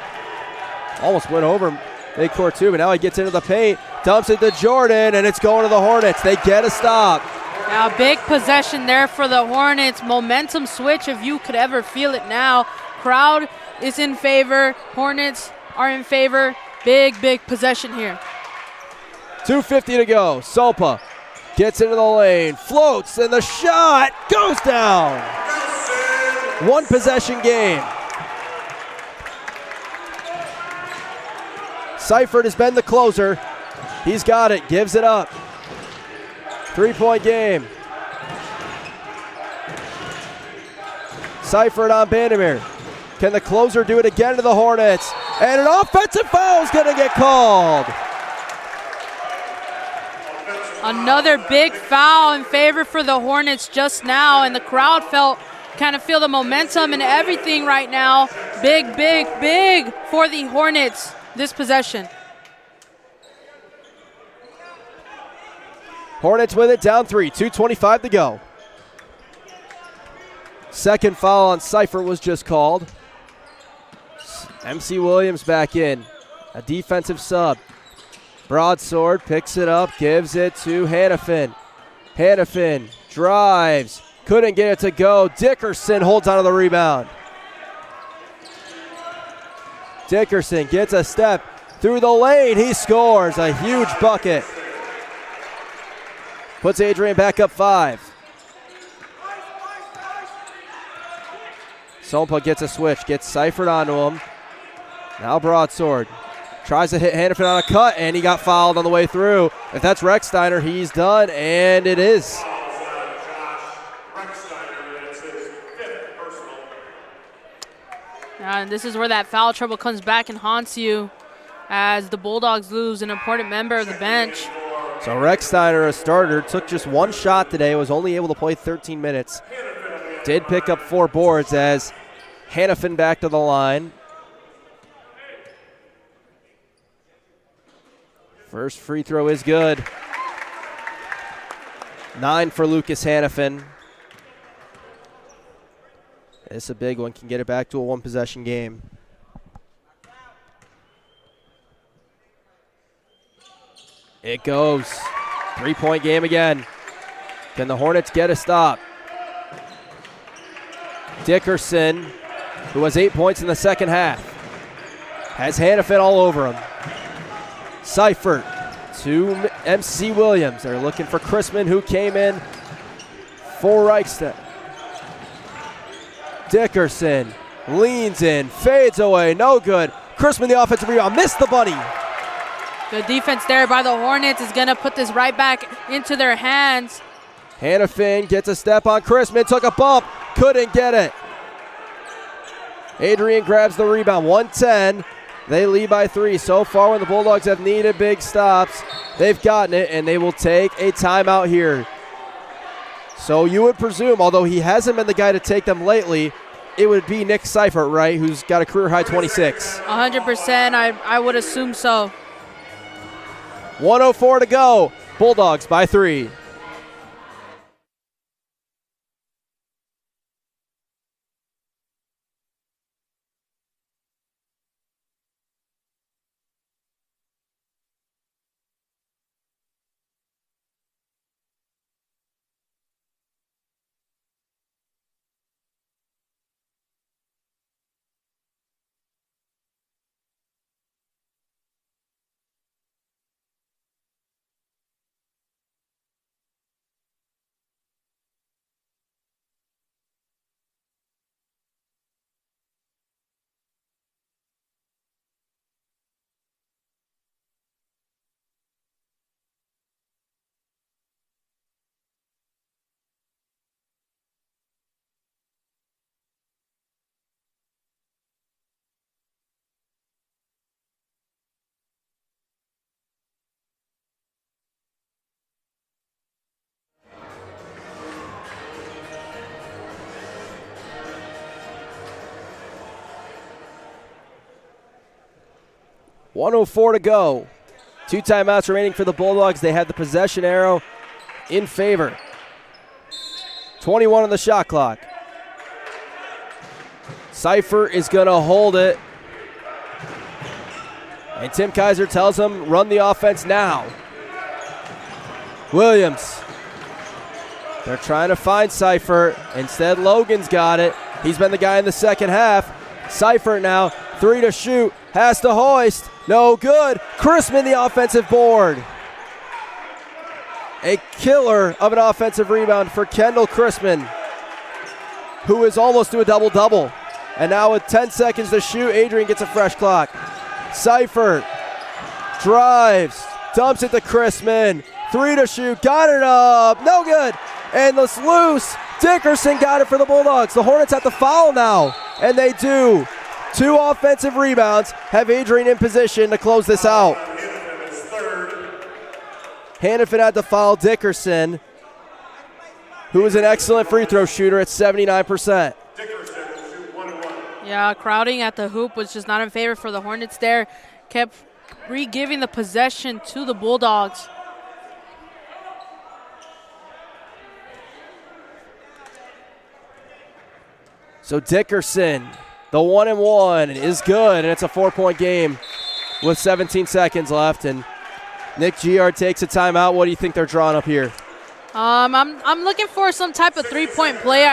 Almost went over midcourt too, but now he gets into the paint, dumps it to Jordan, and it's going to the Hornets. They get a stop. Now, big possession there for the Hornets. Momentum switch, if you could ever feel it now. Crowd is in favor. Hornets are in favor. Big, big possession here. 2:50 to go. Sopa Gets into the lane, floats, and the shot goes down. One possession game. Seifert has been the closer. He's got it, gives it up. 3-point game. Seifert on Bandemir. Can the closer do it again to the Hornets? And an offensive foul is going to get called. Another big foul in favor for the Hornets just now, and the crowd kind of feel the momentum and everything right now. Big, big, big for the Hornets this possession. Hornets with it, down 3, 2:25 to go. Second foul on Seifert was just called. MC Williams back in, a defensive sub. Broadsword picks it up, gives it to Hannafin. Hannafin drives, couldn't get it to go. Dickerson holds onto the rebound. Dickerson gets a step through the lane. He scores a huge bucket. Puts Adrian back up 5. Sompa gets a switch, gets Seifert onto him. Now Broadsword tries to hit Hannafin on a cut, and he got fouled on the way through. If that's Rechsteiner, he's done, and it is. And this is where that foul trouble comes back and haunts you as the Bulldogs lose an important member of the bench. So Rechsteiner, a starter, took just one shot today, was only able to play 13 minutes. Did pick up 4 boards as Hannafin back to the line. First free throw is good. 9 for Lucas Hannafin. It's a big one, can get it back to a one-possession game. It goes. 3-point game again. Can the Hornets get a stop? Dickerson, who has 8 points in the second half, has Hannafin all over him. Seifert to MC Williams. They're looking for Chrisman, who came in for Reichstadt. Dickerson leans in, fades away, no good. Chrisman, the offensive rebound, missed the bunny. The defense there by the Hornets is going to put this right back into their hands. Hannafin gets a step on Chrisman, took a bump, couldn't get it. Adrian grabs the rebound, 110. They lead by 3. So far, when the Bulldogs have needed big stops, they've gotten it, and they will take a timeout here. So you would presume, although he hasn't been the guy to take them lately, it would be Nick Seifert, right, who's got a career-high 26. 100%, I would assume so. 1:04 to go. Bulldogs by 3. .104 to go. 2 timeouts remaining for the Bulldogs. They have the possession arrow in favor. 21 on the shot clock. Seifert is going to hold it. And Tim Kaiser tells him, run the offense now. Williams. They're trying to find Seifert. Instead, Logan's got it. He's been the guy in the second half. Seifert now, 3 to shoot. Has to hoist. No good. Chrisman, the offensive board. A killer of an offensive rebound for Kendall Chrisman, who is almost to a double-double. And now with 10 seconds to shoot, Adrian gets a fresh clock. Seifert drives, dumps it to Chrisman. 3 to shoot, got it up, no good. And it's loose. Dickerson got it for the Bulldogs. The Hornets have to foul now, and they do. 2 offensive rebounds have Adrian in position to close this out. Hannafin had to foul Dickerson, who is an excellent free throw shooter at 79%. Yeah, crowding at the hoop was just not in favor for the Hornets there. Kept re-giving the possession to the Bulldogs. So Dickerson, the 1-and-1 is good, and it's a 4-point game with 17 seconds left. And Nick Giard takes a timeout. What do you think they're drawing up here? I'm looking for some type of three-point play.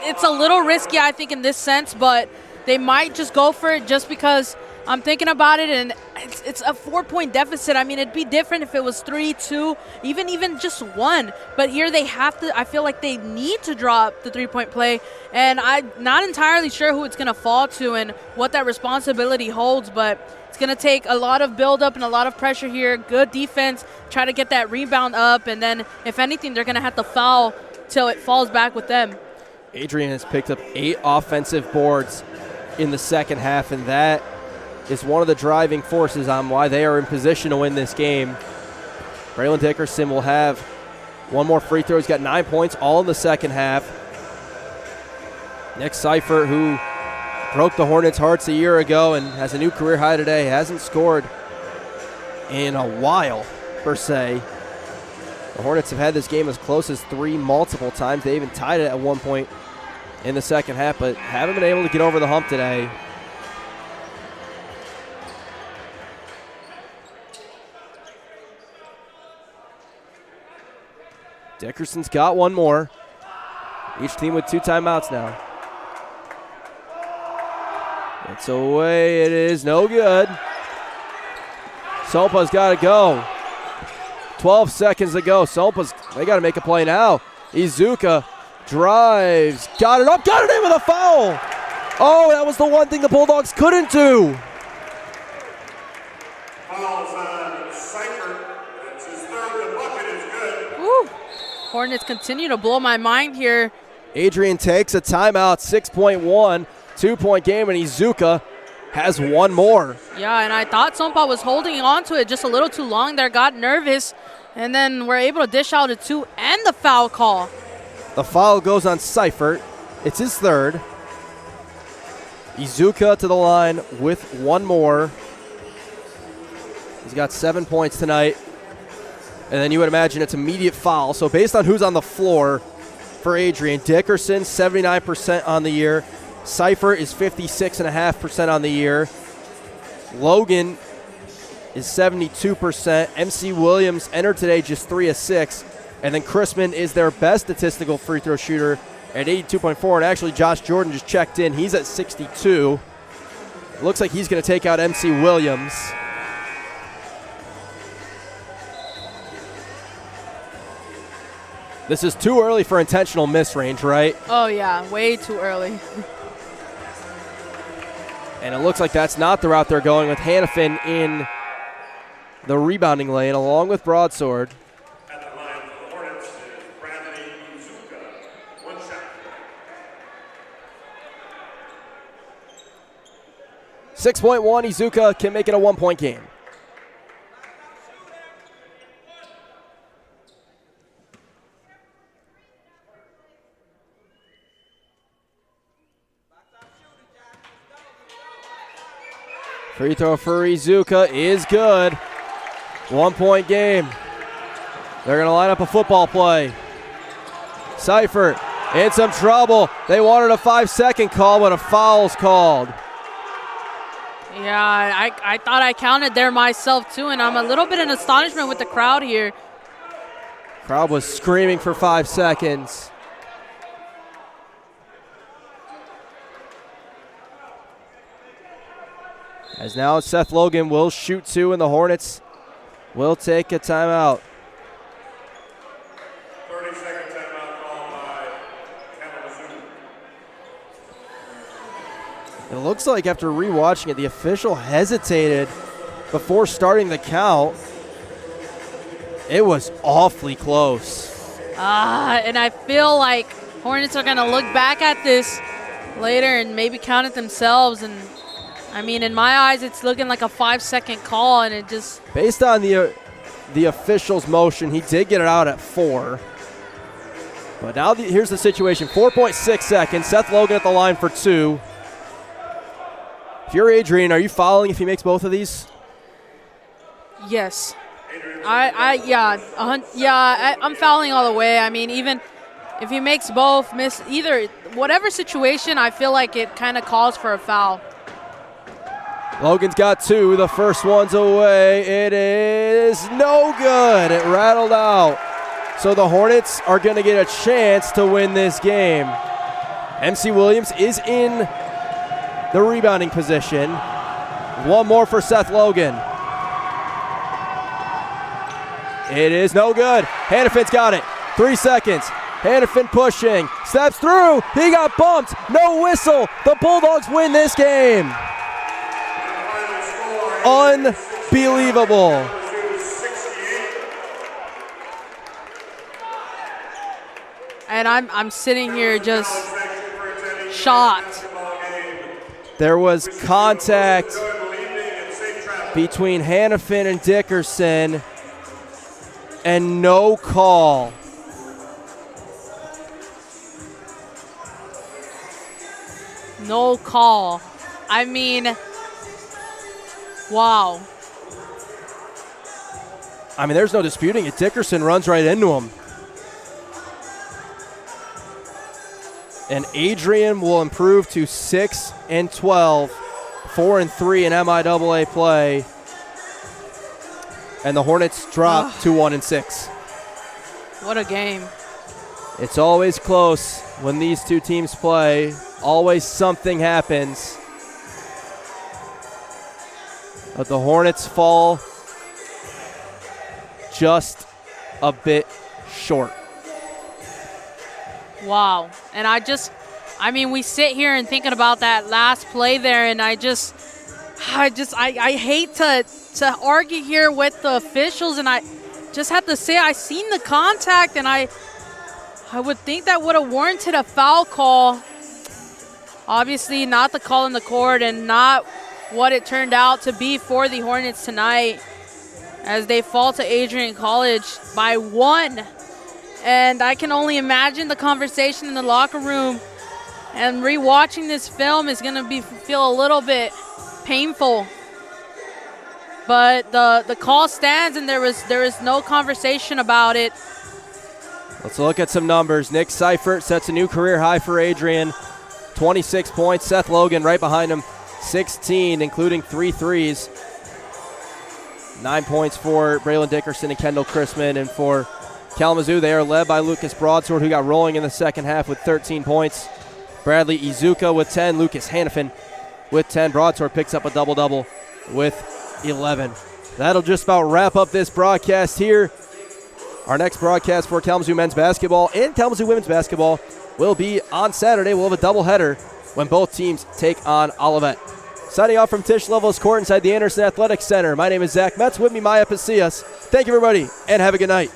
It's a little risky, I think, in this sense, but they might just go for it just because I'm thinking about it, and it's a 4-point deficit. I mean, it'd be different if it was 3-2, even just 1. But here they have to. I feel like they need to drop the three-point play, and I'm not entirely sure who it's going to fall to and what that responsibility holds. But it's going to take a lot of build-up and a lot of pressure here. Good defense, try to get that rebound up, and then if anything, they're going to have to foul till it falls back with them. Adrian has picked up 8 offensive boards in the second half, and that is one of the driving forces on why they are in position to win this game. Braylon Dickerson will have one more free throw. He's got 9 points, all in the second half. Nick Seifert, who broke the Hornets' hearts a year ago and has a new career high today, hasn't scored in a while, per se. The Hornets have had this game as close as 3 multiple times. They even tied it at one point in the second half, but haven't been able to get over the hump today. Dickerson's got one more. Each team with 2 timeouts now. It's away. It is no good. Sompa's got to go. 12 seconds to go. They got to make a play now. Izuka drives. Got it up. Got it in with a foul. Oh, that was the one thing the Bulldogs couldn't do. Fouls on Seifert. That's his third. The bucket is good. Woo. Hornets continue to blow my mind here. Adrian takes a timeout. 6.1. 2-point game, and Izuka has one more. Yeah, and I thought Sompa was holding on to it just a little too long there, got nervous, and then we're able to dish out a 2 and the foul call. The foul goes on Seifert. It's his third. Izuka to the line with one more. He's got 7 points tonight. And then you would imagine it's immediate foul. So based on who's on the floor for Adrian, Dickerson, 79% on the year. Seifert is 56.5% on the year. Logan is 72%. MC Williams entered today just 3 of 6. And then Chrisman is their best statistical free throw shooter at 82.4. And actually Josh Jordan just checked in. He's at 62. Looks like he's going to take out MC Williams. This is too early for intentional miss range, right? Oh, yeah, way too early. And it looks like that's not the route they're going with. Hannafin in the rebounding lane along with Broadsword. At the line for the Hornets is Bradley Izuka. 1 shot. 6.1, Izuka can make it a 1-point game. Free throw for Izuka is good. 1-point game. They're going to line up a football play. Seifert in some trouble. They wanted a 5-second call, but a foul's called. Yeah, I thought I counted there myself too, and I'm a little bit in astonishment with the crowd here. Crowd was screaming for 5 seconds. As now Seth Logan will shoot 2, and the Hornets will take a timeout. looks like after rewatching it, the official hesitated before starting the count. It was awfully close. And I feel like Hornets are going to look back at this later and maybe count it themselves. And, I mean, in my eyes, it's looking like a 5-second call, and it just... Based on the official's motion, he did get it out at 4. But now here's the situation. 4.6 seconds. Seth Logan at the line for 2. If you're Adrian, are you fouling if he makes both of these? Yes. I'm fouling all the way. I mean, even if he makes both, miss either, whatever situation, I feel like it kind of calls for a foul. Logan's got 2. The first one's away. It is no good. It rattled out. So the Hornets are going to get a chance to win this game. MC Williams is in the rebounding position. One more for Seth Logan. It is no good. Hannafin's got it. 3 seconds. Hannafin pushing. Steps through. He got bumped. No whistle. The Bulldogs win this game. Unbelievable. And I'm sitting here just shocked. There was contact between Hannafin and Dickerson and no call. No call. I mean, wow. I mean, there's no disputing it. Dickerson runs right into him. And Adrian will improve to 6-12, 4-3 in MIAA play. And the Hornets drop to 1-6. What a game. It's always close when these two teams play. Always something happens. But the Hornets fall just a bit short. Wow. And I mean, we sit here and thinking about that last play there, and I hate to argue here with the officials, and I just have to say I seen the contact, and I would think that would have warranted a foul call. Obviously not the call in the court and not what it turned out to be for the Hornets tonight as they fall to Adrian College by 1. And I can only imagine the conversation in the locker room, and rewatching this film is going to feel a little bit painful. But the call stands, and there is no conversation about it. Let's look at some numbers. Nick Seifert sets a new career high for Adrian, 26 points. Seth Logan right behind him, 16, including 3 threes. 9 points for Braylon Dickerson and Kendall Chrisman, and for Kalamazoo, they are led by Lucas Broadsword, who got rolling in the second half with 13 points. Bradley Izuka with 10. Lucas Hannafin with 10. Broadsword picks up a double-double with 11. That'll just about wrap up this broadcast here. Our next broadcast for Kalamazoo men's basketball and Kalamazoo women's basketball will be on Saturday. We'll have a doubleheader when both teams take on Olivet. Signing off from Tisch Levels Court inside the Anderson Athletic Center. My name is Zach Metz. With me, Maya Pasillas. Thank you, everybody, and have a good night.